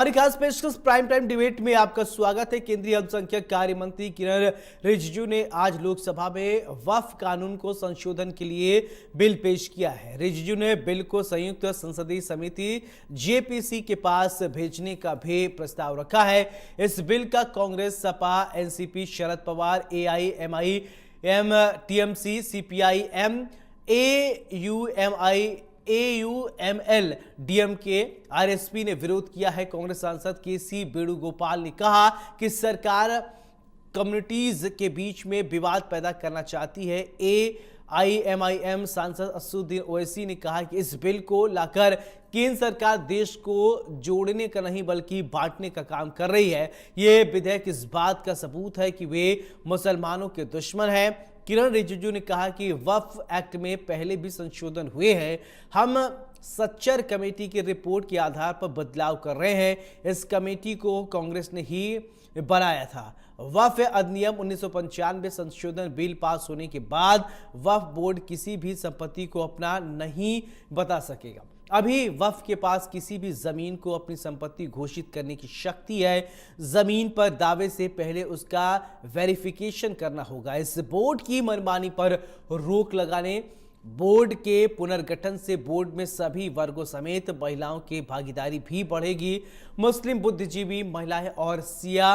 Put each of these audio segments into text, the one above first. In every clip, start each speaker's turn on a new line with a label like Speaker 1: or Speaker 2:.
Speaker 1: हमारी खास पेशकश प्राइम टाइम डिबेट में आपका स्वागत है। केंद्रीय अल्पसंख्यक कार्य मंत्री किरण रिजिजू ने आज लोकसभा में वक्फ कानून को संशोधन के लिए बिल पेश किया है। रिजिजू ने बिल को संयुक्त संसदीय समिति जेपीसी के पास भेजने का भी प्रस्ताव रखा है। इस बिल का कांग्रेस, सपा, एनसीपी, शरद पवार, एआईएमआईएम, टीएमसी, सीपीआईएम, AUML, डीएमके, आरएसपी ने विरोध किया है। कांग्रेस सांसद केसी वेणुगोपाल ने कहा कि सरकार कम्युनिटीज के बीच में विवाद पैदा करना चाहती है। AIMIM सांसद असदुद्दीन ओवैसी ने कहा कि इस बिल को लाकर केंद्र सरकार देश को जोड़ने का नहीं बल्कि बांटने का काम कर रही है। ये विधेयक इस बात का सबूत है कि वे मुसलमानों के दुश्मन हैं। किरण रिजिजू ने कहा कि वक्फ एक्ट में पहले भी संशोधन हुए हैं। हम सच्चर कमेटी की रिपोर्ट के आधार पर बदलाव कर रहे हैं। इस कमेटी को कांग्रेस ने ही बनाया था। वक्फ अधिनियम 1995 संशोधन बिल पास होने के बाद वक्फ बोर्ड किसी भी संपत्ति को अपना नहीं बता सकेगा। अभी वक्फ के पास किसी भी जमीन को अपनी संपत्ति घोषित करने की शक्ति है। जमीन पर दावे से पहले उसका वेरिफिकेशन करना होगा। इस बोर्ड की मनमानी पर रोक लगाने, बोर्ड के पुनर्गठन से बोर्ड में सभी वर्गों समेत महिलाओं की भागीदारी भी बढ़ेगी। मुस्लिम, बुद्धिजीवी, महिलाएं और सिया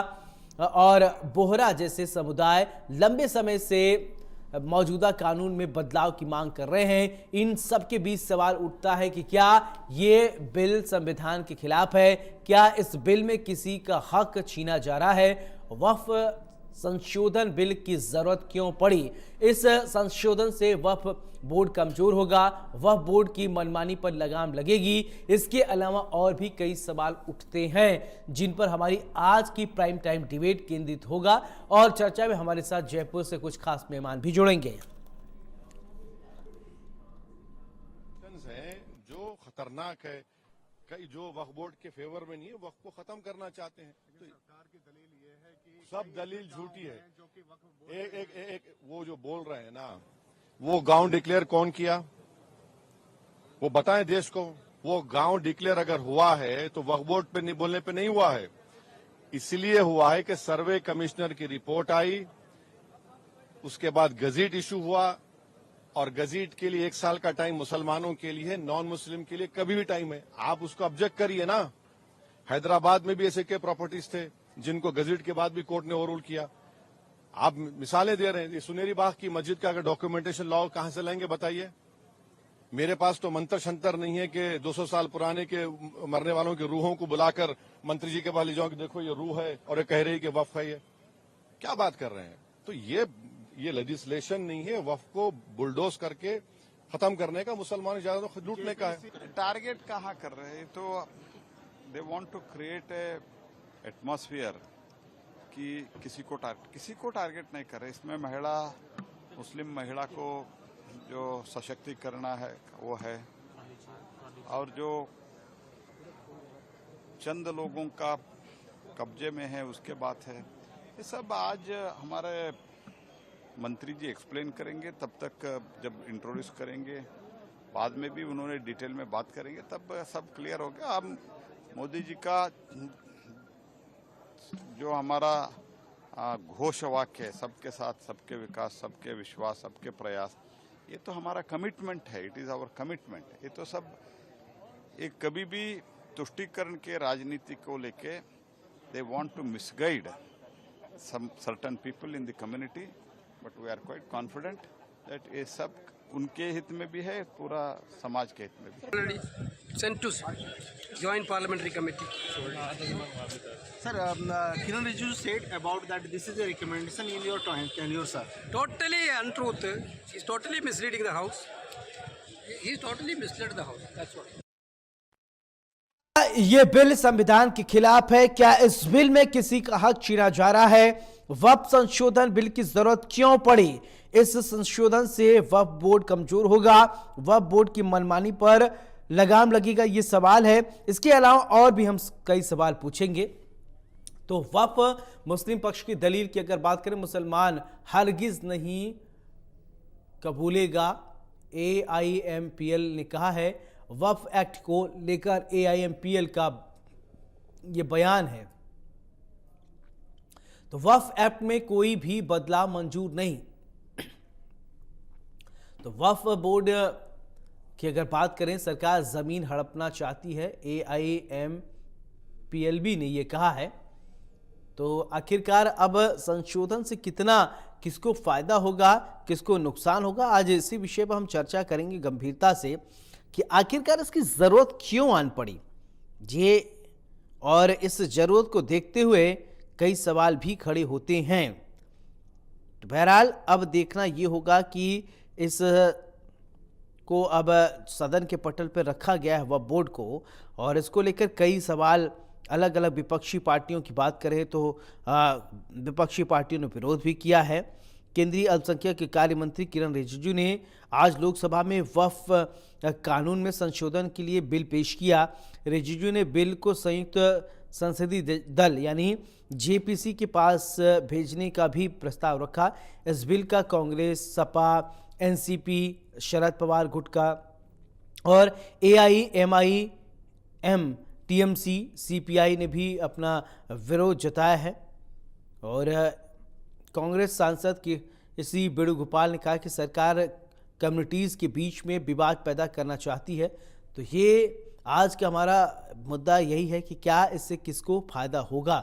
Speaker 1: और बोहरा जैसे समुदाय लंबे समय से मौजूदा कानून में बदलाव की मांग कर रहे हैं। इन सब के बीच सवाल उठता है कि क्या ये बिल संविधान के खिलाफ है? क्या इस बिल में किसी का हक छीना जा रहा है? वक्फ संशोधन बिल की जरूरत क्यों पड़ी? इस संशोधन से वक्फ बोर्ड कमजोर होगा, वक्फ बोर्ड की मनमानी पर लगाम लगेगी। इसके अलावा और भी कई सवाल उठते हैं जिन पर हमारी आज की प्राइम टाइम डिबेट केंद्रित होगा और चर्चा में हमारे साथ जयपुर से कुछ खास मेहमान भी जुड़ेंगे।
Speaker 2: जो खतरनाक है, कई जो वक्फ बोर्ड के फेवर में नहीं है, वक्फ को खत्म करना चाहते हैं। तो सरकार की दलील ये है कि सब दलील झूठी है। एक वो जो बोल रहे हैं ना, वो गांव डिक्लेयर कौन किया, वो बताएं देश को। वो गांव डिक्लेयर अगर हुआ है तो वक्फ बोर्ड पे नहीं बोलने पे नहीं हुआ है। इसलिए हुआ है कि सर्वे कमिश्नर की रिपोर्ट आई, उसके बाद गजीट इशू हुआ, और गजीट के लिए 1 साल का टाइम मुसलमानों के लिए, नॉन मुस्लिम के लिए कभी भी टाइम है। आप उसको ऑब्जेक्ट करिए ना। हैदराबाद में भी ऐसे के प्रॉपर्टीज थे जिनको गजीट के बाद भी कोर्ट ने ओवररूल किया। आप मिसालें दे रहे हैं। ये सुनेरी बाग की मस्जिद का अगर डॉक्यूमेंटेशन लाओ, कहां से लाएंगे बताइए? मेरे पास तो मंत्र शंतर नहीं है कि 200 साल पुराने के मरने वालों की रूहों को बुलाकर मंत्री जी के पास ले जाओ कि देखो ये रूह है और ये कह रही कि वक्फ है। ये क्या बात कर रहे हैं? तो ये लेजिस्लेशन नहीं है वक्फ को बुलडोज करके खत्म करने का, मुसलमान ज्यादा लूटने का है।
Speaker 3: टारगेट कहाँ कर रहे हैं? तो they want to create a atmosphere कि किसी को टारगेट नहीं कर रहे। इसमें महिला, मुस्लिम महिला को जो सशक्तिकरण है वो है, और जो चंद लोगों का कब्जे में है उसके बात है। ये सब आज हमारे मंत्री जी एक्सप्लेन करेंगे, तब तक जब इंट्रोड्यूस करेंगे, बाद में भी उन्होंने डिटेल में बात करेंगे, तब सब क्लियर हो गया। अब मोदी जी का जो हमारा घोष वाक्य है, सबके साथ सबके विकास, सबके विश्वास, सबके प्रयास, ये तो हमारा कमिटमेंट है। It is our commitment. ये तो सब एक कभी भी तुष्टीकरण के राजनीति को लेके they want to misguide some certain people in the community, but we are quite confident that ये सब उनके हित में भी है, पूरा समाज के हित में भी।
Speaker 4: Already sent to joint parliamentary committee.
Speaker 5: Sir, Kiran Rijiju said about that this is a recommendation in your tenure, sir.
Speaker 4: Totally untruth. He's totally misleading the house. He's totally misled the house. That's what.
Speaker 1: ये bill संविधान के खिलाफ है। क्या इस bill में किसी का हक छीना जा रहा है? वक्फ संशोधन बिल की जरूरत क्यों पड़ी? इस संशोधन से वक्फ बोर्ड कमजोर होगा, वक्फ बोर्ड की मनमानी पर लगाम लगेगा, ये सवाल है। इसके अलावा और भी हम कई सवाल पूछेंगे। तो वक्फ मुस्लिम पक्ष की दलील की अगर बात करें, मुसलमान हरगिज नहीं कबूलेगा। AIMPL ने कहा है वक्फ एक्ट को लेकर AIMPL का ये बयान है। तो वक्फ एक्ट में कोई भी बदलाव मंजूर नहीं। तो वक्फ बोर्ड की अगर बात करें, सरकार जमीन हड़पना चाहती है, AIMPLB ने यह कहा है। तो आखिरकार अब संशोधन से कितना किसको फायदा होगा, किसको नुकसान होगा, आज इसी विषय पर हम चर्चा करेंगे गंभीरता से कि आखिरकार इसकी जरूरत क्यों आन पड़ी ये, और इस जरूरत को देखते हुए कई सवाल भी खड़े होते हैं। तो बहरहाल अब देखना यह होगा कि इस को अब सदन के पटल पर रखा गया है वक्फ बोर्ड को, और इसको लेकर कई सवाल अलग अलग विपक्षी पार्टियों की बात करें तो विपक्षी पार्टियों ने विरोध भी किया है। केंद्रीय अल्पसंख्यक कार्य मंत्री किरण रिजिजू ने आज लोकसभा में वक्फ कानून में संशोधन के लिए बिल पेश किया। रिजिजू ने बिल को संयुक्त संसदीय दल यानी JPC के पास भेजने का भी प्रस्ताव रखा। इस बिल का कांग्रेस, सपा, NCP, शरद पवार गुट का और AIMIM, TMC, CPI ने भी अपना विरोध जताया है। और कांग्रेस सांसद केसी वेणुगोपाल ने कहा कि सरकार कम्युनिटीज़ के बीच में विवाद पैदा करना चाहती है। तो ये आज का हमारा मुद्दा यही है कि क्या इससे किसको फायदा होगा।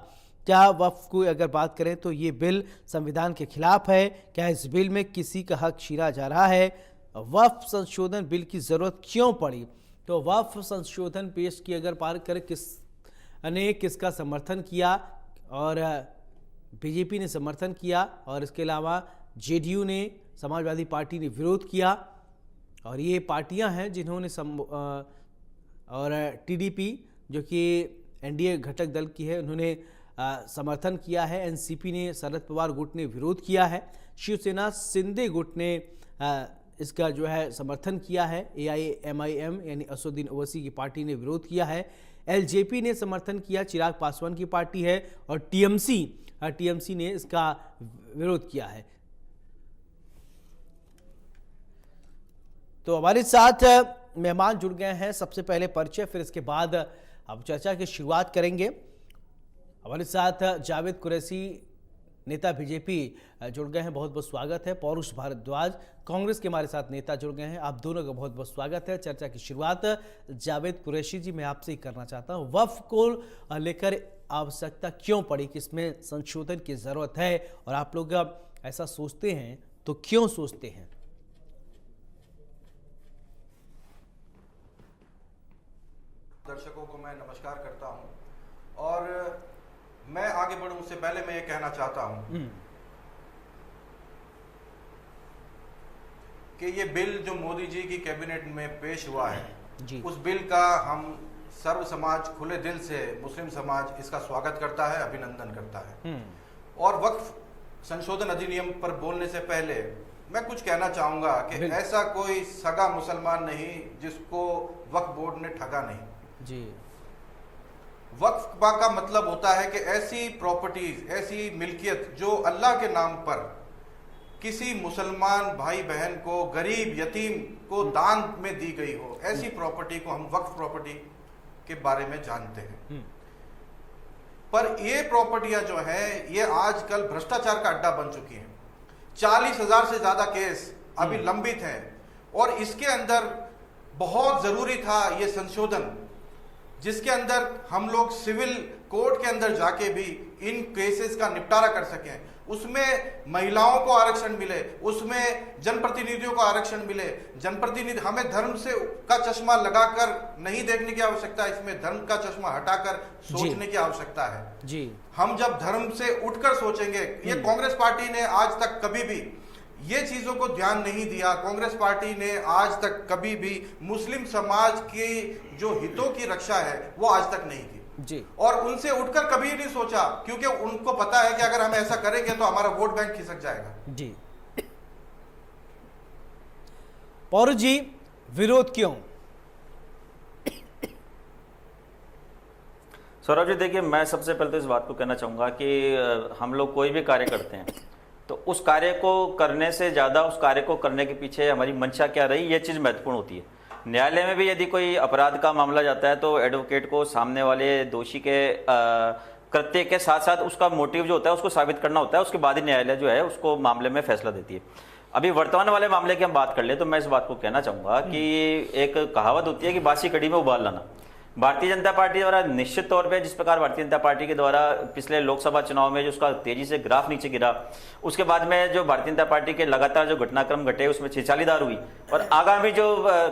Speaker 1: क्या वक्फ को अगर बात करें तो ये बिल संविधान के खिलाफ है, क्या इस बिल में किसी का हक छीना जा रहा है, वक्फ संशोधन बिल की ज़रूरत क्यों पड़ी। तो वक्फ संशोधन पेश की अगर बात करें किसने किसका समर्थन किया, और बीजेपी ने समर्थन किया, और इसके अलावा JDU ने, समाजवादी पार्टी ने विरोध किया, और ये पार्टियां हैं जिन्होंने और TDP जो कि NDA घटक दल की है उन्होंने समर्थन किया है। NCP ने, शरद पवार गुट ने विरोध किया है। शिवसेना शिंदे गुट ने इसका जो है समर्थन किया है। AIMIM यानी असदुद्दीन ओवैसी की पार्टी ने विरोध किया है। LJP ने समर्थन किया, चिराग पासवान की पार्टी है, और TMC ने इसका विरोध किया है। तो हमारे साथ मेहमान जुड़ गए हैं। सबसे पहले परिचय, फिर इसके बाद हम चर्चा की शुरुआत करेंगे। हमारे साथ जावेद कुरैशी, नेता BJP जुड़ गए हैं, बहुत बहुत स्वागत है। पौरुष भारद्वाज, कांग्रेस के हमारे साथ नेता जुड़ गए हैं, आप दोनों का बहुत बहुत स्वागत है। चर्चा की शुरुआत जावेद कुरैशी जी मैं आपसे ही करना चाहता हूं। वक्फ को लेकर आवश्यकता क्यों पड़ी, किसमें संशोधन की जरूरत है, और आप लोग ऐसा सोचते हैं तो क्यों सोचते हैं।
Speaker 6: दर्शकों को मैं नमस्कार करता हूं, और मैं आगे बढ़ूं उससे पहले मैं ये कहना चाहता हूं कि ये बिल जो मोदी जी की कैबिनेट में पेश हुआ है
Speaker 1: जी,
Speaker 6: उस बिल का हम सर्व समाज खुले दिल से, मुस्लिम समाज इसका स्वागत करता है, अभिनंदन करता है। और वक्फ संशोधन अधिनियम पर बोलने से पहले मैं कुछ कहना चाहूंगा कि ऐसा कोई सगा मुसलमान नहीं जिसको वक्फ बोर्ड ने ठगा नहीं
Speaker 1: जी।
Speaker 6: वक्फ का मतलब होता है कि ऐसी प्रॉपर्टीज, ऐसी मिल्कियत जो अल्लाह के नाम पर किसी मुसलमान भाई बहन को, गरीब यतीम को दान में दी गई हो, ऐसी प्रॉपर्टी को हम वक्फ प्रॉपर्टी के बारे में जानते हैं। पर ये प्रॉपर्टियां जो है ये आजकल भ्रष्टाचार का अड्डा बन चुकी हैं। 40,000 से ज्यादा केस अभी लंबित हैं, और इसके अंदर बहुत जरूरी था ये संशोधन, जिसके अंदर हम लोग सिविल कोर्ट के अंदर जाके भी इन केसेस का निपटारा कर सकें। उसमें महिलाओं को आरक्षण मिले, उसमें जनप्रतिनिधियों को आरक्षण मिले। जनप्रतिनिधि, हमें धर्म से का चश्मा लगाकर नहीं देखने की आवश्यकता है, इसमें धर्म का चश्मा हटाकर सोचने की आवश्यकता है
Speaker 1: जी।
Speaker 6: हम जब धर्म से उठकर सोचेंगे, ये कांग्रेस पार्टी ने आज तक कभी भी ये चीजों को ध्यान नहीं दिया। कांग्रेस पार्टी ने आज तक कभी भी मुस्लिम समाज के जो हितों की रक्षा है वो आज तक नहीं की
Speaker 1: जी, और
Speaker 6: और उनसे उठकर कभी नहीं सोचा, क्योंकि उनको पता है कि अगर हम ऐसा करेंगे तो हमारा वोट बैंक खिसक जाएगा।
Speaker 1: जी। पौरुष जी, विरोध क्यों?
Speaker 7: सौरभ जी, देखिए, मैं सबसे पहले तो इस बात को कहना चाहूँगा कि हम लोग कोई भी कार्य करते हैं तो उस कार्य को करने से ज़्यादा उस कार्य को करने के पीछे हमारी मंशा क्या रही, ये चीज़ महत्वपूर्ण होती है। न्यायालय में भी यदि कोई अपराध का मामला जाता है तो एडवोकेट को सामने वाले दोषी के कृत्य के साथ साथ उसका मोटिव जो होता है उसको साबित करना होता है, उसके बाद ही न्यायालय जो है उसको मामले में फैसला देती है। अभी वर्तमान वाले मामले की हम बात कर ले तो मैं इस बात को कहना चाहूंगा कि एक कहावत होती है कि बासी कड़ी में उबाल लाना। भारतीय जनता पार्टी द्वारा निश्चित तौर पे जिस प्रकार भारतीय जनता पार्टी के द्वारा पिछले लोकसभा चुनाव में जो उसका तेजी से ग्राफ नीचे गिरा, उसके बाद में जो भारतीय जनता पार्टी के लगातार जो घटनाक्रम घटे उसमें छिछालीदार हुई, और आगामी जो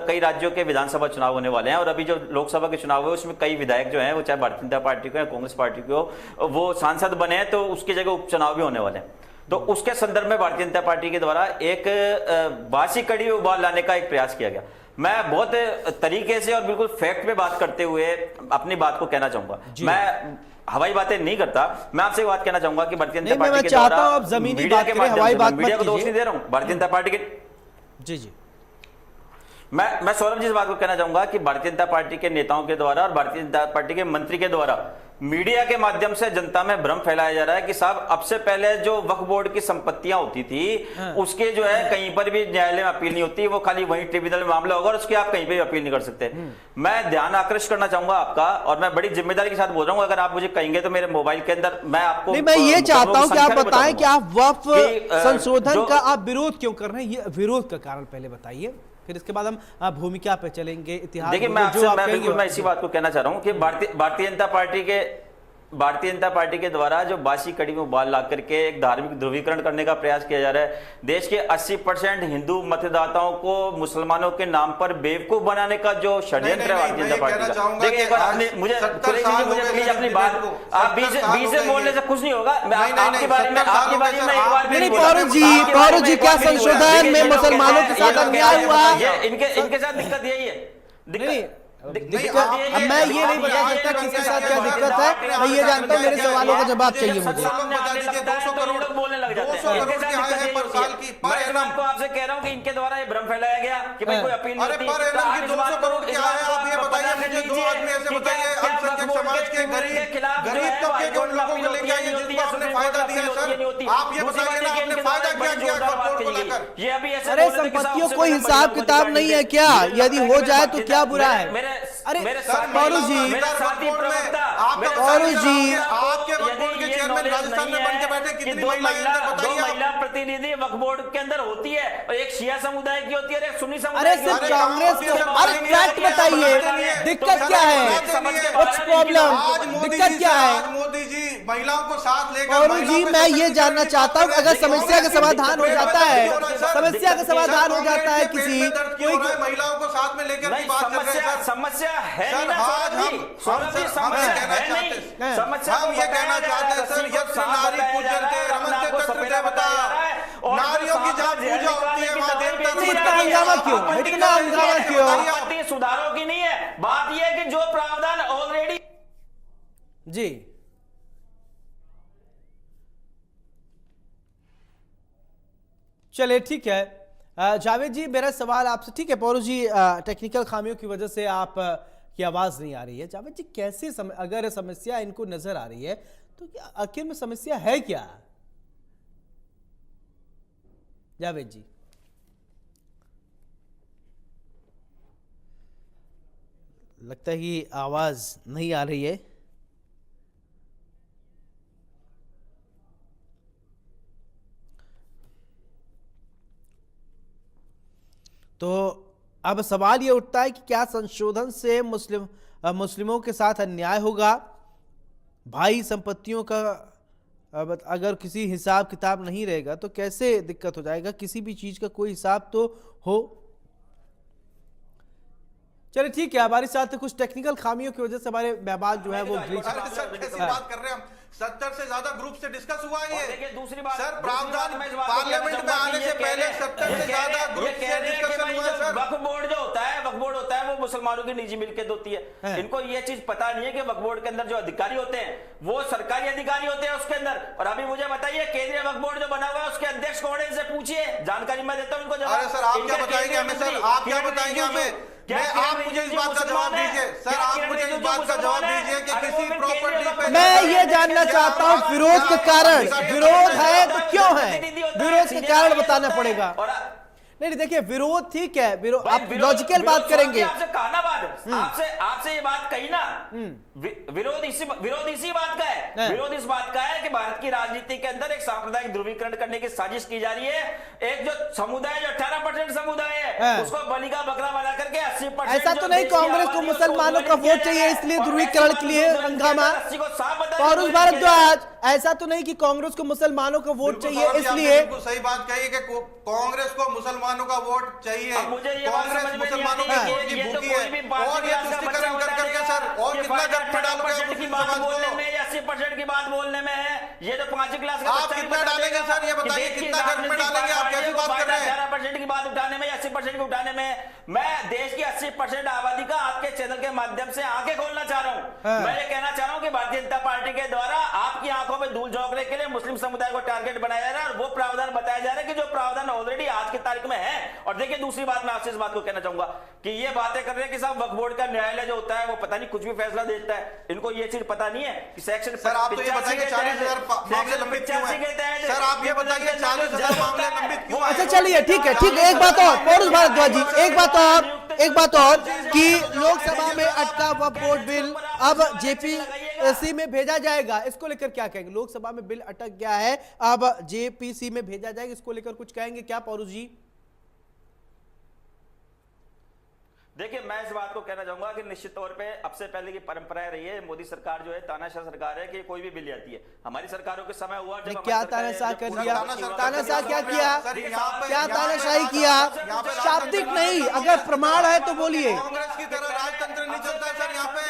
Speaker 7: कई राज्यों के विधानसभा चुनाव होने वाले हैं और अभी जो लोकसभा के चुनाव है उसमें कई विधायक जो हैं वो चाहे भारतीय जनता पार्टी को या कांग्रेस पार्टी को वो सांसद बने हैं, तो उसकी जगह उपचुनाव भी होने वाले हैं। तो उसके संदर्भ में भारतीय जनता पार्टी के द्वारा एक बासी कड़ी में उबाल लाने का एक प्रयास किया गया। मैं बहुत तरीके से और बिल्कुल फैक्ट पे बात करते हुए अपनी बात को कहना चाहूंगा, मैं हवाई बातें नहीं करता। मैं आपसे बात कहना चाहूंगा कि भारतीय जनता पार्टी के द्वारा
Speaker 1: आप जमीनी बात करें, हवाई बात
Speaker 7: मीडिया को दोष नहीं दे रहा हूं, भारतीय जनता पार्टी के
Speaker 1: जी
Speaker 7: मैं सौरभ जी इस बात को कहना चाहूंगा कि भारतीय जनता पार्टी के नेताओं के द्वारा और भारतीय जनता पार्टी के मंत्री के द्वारा मीडिया के माध्यम से जनता में भ्रम फैलाया जा रहा है कि साहब अब से पहले जो वक्फ बोर्ड की संपत्तियां होती थी उसके जो है कहीं पर भी न्यायालय में अपील नहीं होती, वो खाली वही ट्रिब्यूनल में मामला होगा और उसकी आप कहीं पे भी अपील नहीं कर सकते। मैं ध्यान आकृष्ट करना चाहूंगा आपका, और मैं बड़ी जिम्मेदारी के साथ बोल रहा हूं, अगर आप मुझे कहेंगे तो मेरे मोबाइल के अंदर मैं आपको
Speaker 1: मैं ये चाहता हूं कि आप बताएं कि आप वक्फ संशोधन का आप विरोध क्यों कर रहे हैं, ये विरोध का कारण पहले बताइए, फिर इसके बाद हम भूमिका पे चलेंगे, इतिहास।
Speaker 7: देखिए मैं इसी बात को कहना चाह रहा हूं कि भारतीय जनता पार्टी के द्वारा जो बासी कड़ी में उबाल ला करके एक धार्मिक ध्रुवीकरण करने का प्रयास किया जा रहा है, देश के 80% हिंदू मतदाताओं को मुसलमानों के नाम पर बेवकूफ बनाने का जो षड्यंत्र है भारतीय जनता पार्टी का। देखिए एक बार आपने मुझे प्लीज अपनी बात आप बीच से बोलने से कुछ नहीं होगा। आपके बारे में एक बार
Speaker 1: पौरू जी क्या संशोधन में मुसलमानों के साथ अन्याय हुआ,
Speaker 7: इनके साथ दिक्कत यही है।
Speaker 1: अब मैं ये नहीं बता सकता किसके साथ क्या दिक्कत है, मैं ये जानता हूँ, मेरे सवालों का जवाब चाहिए मुझे।
Speaker 7: 200 करोड़ बोलने लग जाते हैं। मैं आपको आपसे कह रहा हूँ कि इनके द्वारा ये भ्रम फैलाया गया कि भाई कोई अपील नहीं होती।
Speaker 6: 200 करोड़ क्या है, आप ये बताइए मुझे, दो आदमी ऐसे बताइए अल्पसंख्यक समाज के गरीब तबके के उन लोगों को लेके आइए जिनको आपने फायदा दिया सर, आप ये बताइए ना आपने फायदा क्या किया वक्फ को लेकर।
Speaker 7: ये अभी ऐसे
Speaker 1: अरे संपत्तियों कोई हिसाब किताब नहीं है क्या, यदि हो जाए तो क्या बुरा है। अरे पौरू जी,
Speaker 6: आपके वक्फ बोर्ड के चेयरमैन राजस्थान में बन के बैठे, कितनी महिलाएं अंदर बताइए।
Speaker 7: 2 महिला प्रतिनिधि वक्फ बोर्ड के अंदर होती है, और एक शिया समुदाय की होती है और एक सुन्नी समुदाय
Speaker 1: अरे
Speaker 7: की
Speaker 1: सिर्फ
Speaker 7: होती है।
Speaker 1: कांग्रेस को, अरे फैक्ट बताइए, दिक्कत क्या है, व्हाट्स प्रॉब्लम, दिक्कत क्या है।
Speaker 6: आज मोदी जी महिलाओं को साथ लेकर,
Speaker 1: पौरू जी मैं ये जानना चाहता हूँ, अगर समस्या का समाधान हो जाता है, समस्या का समाधान हो जाता है, किसी कोई
Speaker 6: महिलाओं को साथ में लेकर की बात कर रहे हैं।
Speaker 7: समस्या है
Speaker 6: सर,
Speaker 7: नहीं
Speaker 6: आज हम ये कहना चाहते हैं सर, यद से नारी पूजन के रमन के तत्व देवता, नारियों की जहाँ पूजा होती है वहाँ देवता।
Speaker 1: इतना हंगामा क्यों, इतना हंगामा क्यों?
Speaker 7: सुधारों की नहीं है बात, यह है कि जो प्रावधान ऑलरेडी
Speaker 1: जी। चलिए ठीक है जावेद जी, मेरा सवाल आपसे, ठीक है पौरू जी टेक्निकल खामियों की वजह से आप की आवाज नहीं आ रही है। जावेद जी कैसे अगर समस्या इनको नजर आ रही है तो आखिर में समस्या है क्या? जावेद जी लगता है कि आवाज नहीं आ रही है। तो अब सवाल यह उठता है कि क्या संशोधन से मुस्लिमों के साथ अन्याय होगा? भाई संपत्तियों का अगर किसी हिसाब किताब नहीं रहेगा तो कैसे दिक्कत हो जाएगा? किसी भी चीज का कोई हिसाब तो हो। चलिए ठीक है, हमारे साथ कुछ टेक्निकल खामियों की वजह से हमारे मेहमान जो है वो
Speaker 6: कैसी बात कर रहे हैं हम? 70 से ज्यादा ग्रुप से डिस्कस हुआ है ये।
Speaker 7: दूसरी बात
Speaker 6: सर, प्रावधान पार्लियामेंट में आने से पहले 70 से ज्यादा ग्रुप से डिस्कशन हुआ सर।
Speaker 7: वक्फ बोर्ड जो होता है वो मुसलमानों की निजी मिल्कियत होती है। इनको ये चीज पता नहीं है कि वक्फ बोर्ड के अंदर जो अधिकारी होते हैं वो सरकारी अधिकारी होते हैं उसके अंदर। और अभी मुझे बताइए केंद्रीय वक्फ बोर्ड जो बना हुआ है उसके अध्यक्ष कौन है, इनसे पूछिए, जानकारी मैं देता हूं इनको जवाब।
Speaker 6: अरे सर आप क्या बताएंगे हमें, सर आप क्या बताएंगे हमें? आप मुझे इस बात का जवाब दीजिए सर, आप मुझे इस बात का जवाब दीजिए कि किसी प्रॉपर्टी पे
Speaker 1: मैं ये जानना चाहता हूं विरोध के कारण, विरोध है तो क्यों है, विरोध के कारण बताना पड़ेगा। नहीं देखिए, विरोध ठीक है, विरोध
Speaker 7: भाई,
Speaker 1: आप
Speaker 7: विरोध-
Speaker 1: लॉजिकल
Speaker 7: विरोध
Speaker 1: बात करेंगे।
Speaker 7: आपसे कहा ना बात, आपसे ये बात कही ना, विरोध इसी बात का है। विरोध इस बात का है कि भारत की राजनीति के अंदर एक सांप्रदायिक ध्रुवीकरण करने की साजिश की जा रही है। एक जो समुदाय, जो 18% समुदाय है, उसको बलि का बकरा बना करके 80%।
Speaker 1: ऐसा तो नहीं कांग्रेस को मुसलमानों का वोट चाहिए इसलिए ध्रुवीकरण के लिए हंगामा। पौरुष भारद्वाज, ऐसा तो नहीं कि कांग्रेस को मुसलमानों का वोट चाहिए इसलिए।
Speaker 6: बिल्कुल सही बात कही कि कांग्रेस को मुसलमानों का वोट चाहिए। कांग्रेस मुसलमानों के वोट की भूखी है और ये तुष्टिकरण कर करके सर और कितना गर्भ में डालोगे मुस्लिम समाज को?
Speaker 7: 80% की बात बोलने में है। ये तो 5वीं क्लास का
Speaker 6: आप कितना डालेंगे सर, ये बताइए कितना गर्भ में डालेंगे? आप कैसी बात कर रहे हैं?
Speaker 7: 18% की बात उठाने में, 80% की उठाने में, मैं देश की 80% आबादी का आपके चैनल के माध्यम से आंखें खोलना चाह रहा हूं। मैं ये कहना चाह रहा हूं कि भारतीय जनता पार्टी के द्वारा आपकी आंखों में धूल झोंकने के लिए मुस्लिम समुदाय को टारगेट बनाया जा रहा है और वो प्रावधान बताया जा रहा है कि जो प्रावधान ऑलरेडी आज की तारीख में है। और देखिए, दूसरी बात मैं आपसे इस बात को कहना चाहूंगा कि ये बातें कर रहे हैं कि साहब वक्फ बोर्ड का न्यायालय जो होता है वो पता नहीं कुछ भी फैसला देता है। इनको ये चीज पता नहीं है कि सेक्शन
Speaker 6: सर आप तो ये बताइए 40,000 मामले लंबित क्यों हैं? सर आप ये बताइए 40,000 मामले लंबित क्यों हैं?
Speaker 1: अच्छा चलिए, ठीक है, एक बात और पौरुष भारद्वाज जी, एक बात और कि लोकसभा में अटका वक्फ बोर्ड बिल अब जेपीसी में भेजा जाएगा, इसको लेकर क्या कहेंगे? लोकसभा में बिल अटक गया है, अब जेपीसी में भेजा जाएगा, इसको लेकर कुछ कहेंगे क्या पौरुष जी?
Speaker 7: देखिए, मैं इस बात को कहना चाहूंगा कि निश्चित तौर पे अब से पहले की परंपरा रही है, मोदी सरकार जो है तानाशाह सरकार है कि कोई भी बिल आती है। हमारी सरकारों के समय हुआ जब
Speaker 1: क्या तानाशाह कर दिया? तानाशाह क्या किया? क्या तानाशाही किया? शाब्दिक नहीं, अगर प्रमाण है तो बोलिए।
Speaker 6: कांग्रेस की तरह राजतंत्र नहीं चलता सर यहाँ पे।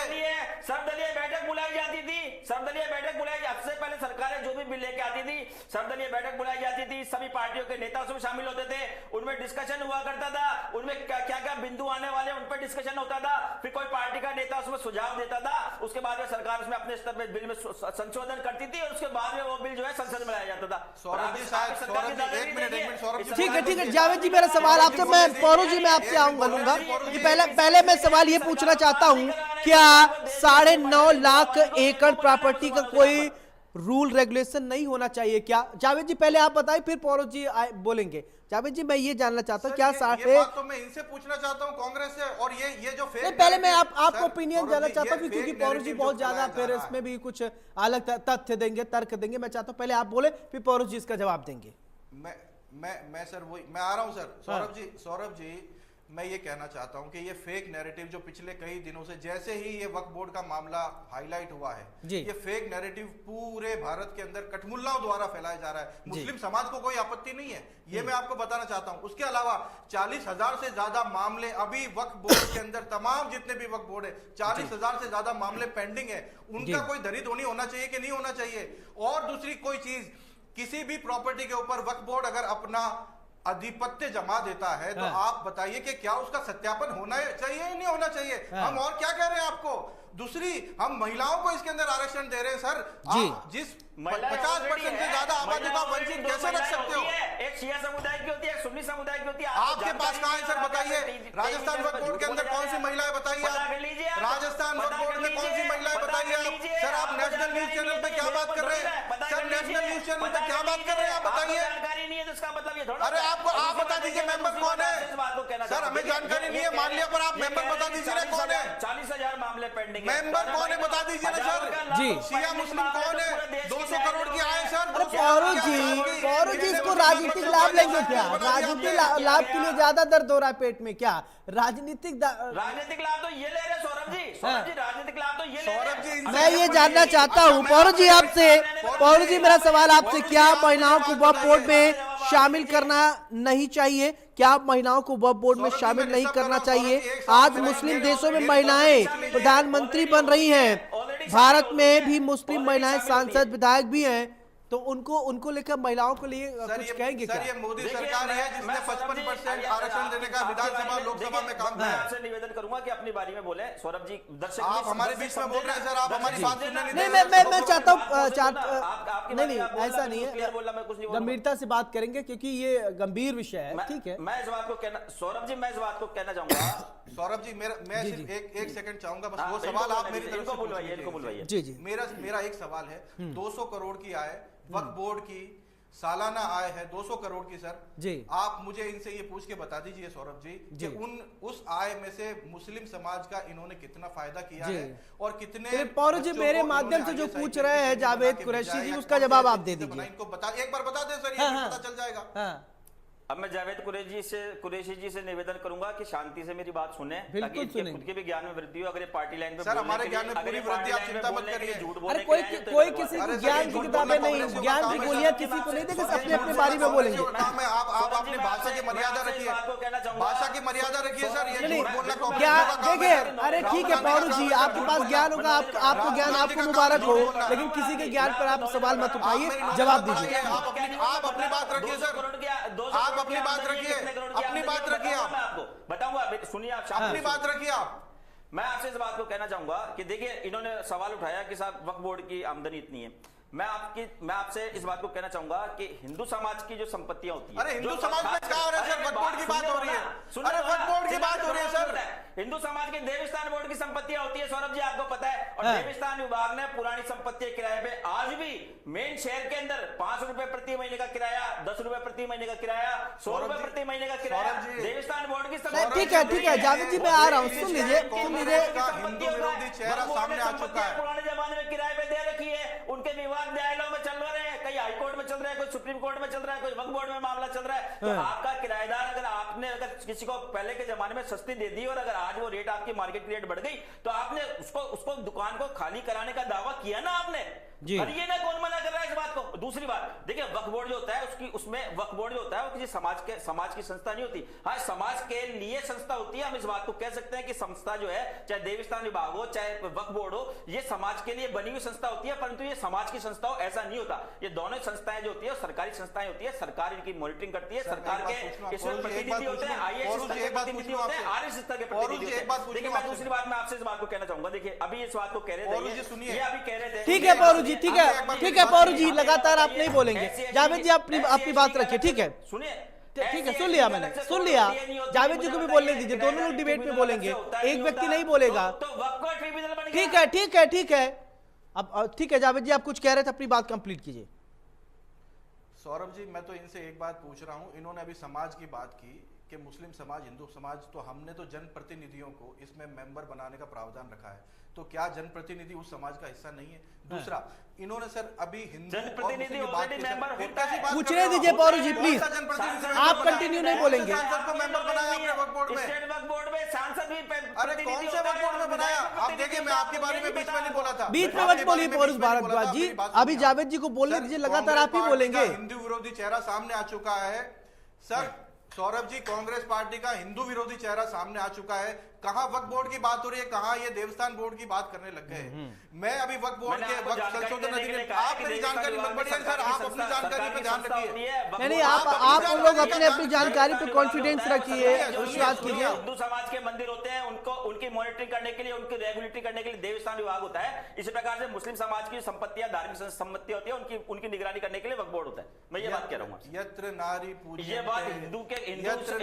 Speaker 7: सर्वदलीय बैठक बुलाई जाती थी, सर्वदलीय बैठक बुलाई, सबसे पहले सरकारें जो भी बिल लेके आती थी सर्वदलीय बैठक बुलाई जाती थी, सभी पार्टियों के नेता उसमें शामिल होते थे, उनमें डिस्कशन हुआ करता था, उनमें क्या क्या बिंदु आने वाले उन पर डिस्कशन होता था, फिर कोई पार्टी का नेता उसमें सुझाव देता था, उसके बाद में सरकार उसमें अपने स्तर पर बिल में संशोधन करती थी और उसके बाद में वो बिल जो है संसद में लाया जाता था।
Speaker 1: ठीक है जावेद जी, मेरा सवाल आपसे, मैं पौरुष जी मैं आपसे आऊंगा लूंगा कि पहले मैं सवाल ये पूछना चाहता हूं, क्या 9.5 लाख एकड़ प्रॉपर्टी का कोई रूल रेगुलेशन नहीं होना चाहिए क्या? जावेद जी पहले आप बताइए, फिर पौरुष जी बोलेंगे। जावेद जी मैं ये जानना चाहता हूँ, क्या
Speaker 6: ये बात तो मैं इनसे पूछना चाहता हूँ कांग्रेस से, और ये जो फेक,
Speaker 1: पहले मैं आपको ओपिनियन जानना चाहता हूँ क्योंकि पौरुष जी बहुत ज्यादा फिर इसमें भी कुछ अलग तथ्य देंगे, तर्क देंगे। मैं चाहता हूँ पहले आप बोले, फिर पौरुष जी इसका जवाब देंगे।
Speaker 6: मैं सर वही मैं आ रहा हूँ सर। सौरभ जी मैं ये कहना चाहता हूं कि ये फेक नैरेटिव जो पिछले कई दिनों से, जैसे ही ये वक्फ बोर्ड का मामला हाईलाइट हुआ है, ये फेक नैरेटिव पूरे भारत के अंदर कठमुल्लाओं द्वारा फैलाया जा रहा है। मुस्लिम समाज को कोई आपत्ति नहीं है, ये मैं आपको बताना चाहता हूं। उसके अलावा 40,000 से ज्यादा मामले अभी वक्फ बोर्ड के अंदर, तमाम जितने भी वक्फ बोर्ड है, 40,000 से ज्यादा मामले पेंडिंग है, उनका कोई धरी-धोनी होना चाहिए कि नहीं होना चाहिए? और दूसरी कोई चीज, किसी भी प्रॉपर्टी के ऊपर वक्फ बोर्ड अगर अपना अधिपत्य जमा देता है तो आप बताइए कि क्या उसका सत्यापन होना चाहिए या नहीं होना चाहिए? हम और क्या कह रहे हैं आपको? दूसरी, हम महिलाओं को इसके अंदर आरक्षण दे रहे हैं सर। जिस 50% से ज्यादा आबादी को वंचित कैसे रख सकते हो?
Speaker 7: एक शिया समुदाय की होती है, एक सुन्नी समुदाय की होती है।
Speaker 6: आपके पास कहां है सर, बताइए। राजस्थान वक्फ बोर्ड के अंदर कौन सी महिलाएं बताइए आप? राजस्थान वक्फ बोर्ड में कौन सी महिलाएं बताइए आप? सर आप नेशनल न्यूज चैनल पे क्या बात कर रहे हैं? सर नेशनल न्यूज चैनल पे क्या बात कर रहे हैं आप बताइए।
Speaker 7: जानकारी नहीं है तो इसका मतलब ये थोड़ा,
Speaker 6: अरे आप बता दीजिए मेंबर कौन है? सर हमें जानकारी नहीं है, मान लिया, पर आप मेंबर बता दीजिए ना कौन है?
Speaker 7: 40,000 मामले पेंडिंग है।
Speaker 6: मेंबर कौन है बता दीजिए ना सर।
Speaker 1: जी,
Speaker 6: शिया मुस्लिम कौन है? 200 करोड़ की आय सर।
Speaker 1: अरे पौरुष जी इसको राजनीतिक लाभ लेंगे क्या? राजनीतिक लाभ के लिए ज्यादा दर्द हो रहा है पेट में क्या? राजनीतिक
Speaker 7: लाभ तो ये ले रहे सौरभ जी, राजनीतिक लाभ तो ये ले रहे।
Speaker 1: मैं ये जानना चाहता हूँ पौरुष जी आपसे, पौरुष जी मेरा सवाल आपसे, क्या महिलाओं को वक्फ बोर्ड में शामिल करना नहीं चाहिए? क्या महिलाओं को वक्फ बोर्ड में शामिल नहीं करना चाहिए? आज मुस्लिम देशों में महिलाएं प्रधानमंत्री बन रही हैं, भारत में भी मुस्लिम महिलाएं सांसद विधायक भी हैं, तो उनको लेकर महिलाओं को लिए कुछ कहेंगे क्या?
Speaker 6: सर ये मोदी सरकार है जिसने 55% आरक्षण देने का विधानसभा लोकसभा में काम किया है।
Speaker 7: आपसे निवेदन करूंगा कि अपनी बारी में बोले सौरभ जी। दर्शक
Speaker 6: आप हमारे बीच में बोल रहे हैं सर, आप हमारी बात सुनने नहीं।
Speaker 1: मैं चाहता हूँ नहीं ऐसा नहीं है, गंभीरता से बात करेंगे क्योंकि ये गंभीर विषय है। ठीक है,
Speaker 7: मैं इस बात को कहना, सौरभ जी मैं इस बात को कहना चाहूंगा।
Speaker 6: सौरभ जी मैं सिर्फ एक सेकंड चाहूंगा बस, वो सवाल आप मेरी तरफ से
Speaker 7: बुलवाइए।
Speaker 6: जी मेरा एक सवाल है, 200 करोड़ की आय वक्फ बोर्ड की, सालाना आय है 200 करोड़ की सर
Speaker 1: जी।
Speaker 6: आप मुझे इनसे ये पूछ के बता दीजिए सौरभ जी कि उस आय में से मुस्लिम समाज का इन्होंने कितना फायदा किया है और कितने
Speaker 1: पौरू जी मेरे माध्यम से जो पूछ रहे हैं जावेद कुरैशी जी, उसका जवाब आप दे दीजिए।
Speaker 6: इनको बता, एक बार बता दें सर, ये पता चल जाएगा।
Speaker 7: अब मैं जावेद कुरैशी जी से निवेदन करूंगा कि शांति से मेरी बात सुने, ताकि इनके खुद के भी ज्ञान में वृद्धि हो। अगर ये पार्टी लाइन पे
Speaker 6: सर हमारे ज्ञान में पूरी वृद्धि, आप चिंता मत करिए।
Speaker 1: अरे कोई किसी को ज्ञान की किताबें नहीं, ज्ञान की गोलियां किसी को नहीं देंगे, अपने अपने बारे में बोलेंगे।
Speaker 6: आप अपनी भाषा की मर्यादा रखिए, भाषा की मर्यादा रखिए सर। ये झूठ बोलना
Speaker 1: ज्ञान देखिए, अरे ठीक है पौरू जी, आपके पास ज्ञान होगा, आपको ज्ञान, आपको मुबारक हो, लेकिन किसी के ज्ञान पर आप सवाल मत उठाइए, जवाब दीजिए।
Speaker 6: आप अपनी बात रखिए सर, आप अपनी बात रखिए, अपनी बात रखिए, आप
Speaker 7: आपको बताऊंगा, सुनिए आप
Speaker 6: अपनी बात रखिए। आप
Speaker 7: मैं आपसे इस बात को कहना चाहूंगा कि देखिए, इन्होंने सवाल उठाया कि साहब वक्फ बोर्ड की आमदनी इतनी है। मैं आपसे इस बात को कहना चाहूंगा कि हिंदू समाज की जो संपत्तियां होती है,
Speaker 6: अरे हिंदू समाज में क्या हो रहा है सर, वक्फ बोर्ड की बात हो रही है। अरे वक्फ बोर्ड की बात हो रही है सर।
Speaker 7: हिंदू समाज के देवस्थान बोर्ड की संपत्तियां होती है, सौरभ जी आपको पता है। और देवस्थान विभाग ने पुरानी संपत्ति किराए पे आज भी मेन शहर के अंदर 5 रुपए प्रति महीने का किराया, 10 रुपए प्रति महीने का किराया, 100 रुपए प्रति महीने का किराया देवस्थान बोर्ड की संपत्ति।
Speaker 1: ठीक है जावेद जी, मैं आ रहा हूँ, सुन लीजिए।
Speaker 6: हिंदू विरोधी चेहरा सामने आ चुका है।
Speaker 7: पुराने जमाने में किराए पे दे रखी है, उनके विवाद न्यायालयों में चल रहे हैं, कहीं हाई कोर्ट में चल रहा है, कोई सुप्रीम कोर्ट में चल रहा है, कोई वक्फ बोर्ड में मामला चल रहा है। तो आपका किराएदार, अगर आपने किसी को पहले के जमाने में सस्ती दे दी और अगर आज वो रेट आपकी मार्केट रेट बढ़ गई, तो आपने उसको दुकान को खाली कराने का दावा किया ना आपने। और ये ना कौन मना कर रहा है इस बात को। दूसरी बात देखिए, वक्फ बोर्ड जो होता है उसमें वक्फ बोर्ड जो होता है वो किसी समाज की संस्था नहीं होती। हाँ, समाज के लिए संस्था होती है। हम इस बात को कह सकते हैं कि संस्था जो है, चाहे देवस्थान विभाग हो चाहे वक्फ बोर्ड हो, ये समाज के लिए बनी हुई संस्था होती है। परंतु ये समाज की संस्था हो ऐसा नहीं होता। ये दोनों संस्थाएं जो होती है सरकारी संस्थाएं होती है, सरकार इनकी मॉनिटरिंग करती है। सरकार के इसमें प्रतिनिधि होते हैं, IAS स्तर के प्रतिनिधि होते हैं, RS स्तर के प्रतिनिधि होते हैं। देखिए, मैं दूसरी बात मैं आपसे इस बात को कहना चाहूंगा। देखिए, अभी इस बात को कह रहे थे, ये अभी कह रहे थे।
Speaker 1: ठीक है पौरू जी, ठीक है पौरू जी, लगातार आप नहीं बोलेंगे। जावेद जी अपनी बात रखिए, ठीक है,
Speaker 7: सुनिए,
Speaker 1: ठीक है, सुन लिया मैंने, सुन लिया। जावेद जी को भी बोलने दीजिए, दोनों लोग डिबेट में बोलेंगे, एक व्यक्ति नहीं बोलेगा। ठीक है। अब ठीक है जावेद जी, आप कुछ कह रहे थे, अपनी बात कंप्लीट कीजिए।
Speaker 6: सौरभ जी, मैं तो इनसे एक बात पूछ रहा हूं। इन्होंने अभी समाज की बात की कि मुस्लिम समाज, हिंदू समाज, तो हमने तो जनप्रतिनिधियों को इसमें मेंबर बनाने का प्रावधान रखा है, तो क्या जनप्रतिनिधि उस समाज का हिस्सा नहीं है? दूसरा, इन्होंने सर अभी हिंदू
Speaker 7: जनप्रतिनिधि ऑलरेडी मेंबर होता है।
Speaker 1: पूछने दीजिए पौरू जी प्लीज, आप कंटिन्यू नहीं बोलेंगे।
Speaker 6: सांसद को मेंबर बनाया आपने वक्फ बोर्ड में,
Speaker 7: स्टेट वक्फ बोर्ड में सांसद भी।
Speaker 6: अरे कौन से वक्फ बोर्ड में बनाया? आप देखिए, मैं आपके बारे में बीच में नहीं बोला था,
Speaker 1: बीच में मत बोलिए पौरुष भारद्वाज जी, अभी जावेद जी को बोलने दीजिए, लगातार आप ही बोलेंगे।
Speaker 6: हिंदू विरोधी चेहरा सामने आ चुका है सर। सौरभ जी, कांग्रेस पार्टी का हिंदू विरोधी चेहरा सामने आ चुका है। कहां वक्फ बोर्ड की बात हो रही है, कहां ये देवस्थान बोर्ड की बात करने लग गए। मैं अभी वक्फ बोर्ड के वक्फ संशोधन अधिनियम, आप मेरी जानकारी मत बढ़िए सर, आप अपनी जानकारी पे ध्यान रखिए।
Speaker 1: नहीं, आप लोग अपनी जानकारी पे कॉन्फिडेंस रखिए, विश्वास कीजिए।
Speaker 7: हिंदू समाज के मंदिर होते हैं, उनको उनकी मॉनिटरिंग करने के लिए, उनकी रेगुलेटरी करने के लिए देवस्थान विभाग होता है। इसी प्रकार से मुस्लिम समाज की संपत्तियां, धार्मिक संपत्ति होती है, उनकी निगरानी करने के लिए वक्फ बोर्ड होता है। मैं ये बात कह रहा हूँ।
Speaker 6: यत्र नारी पूज्यते,
Speaker 7: ये बात हिंदू के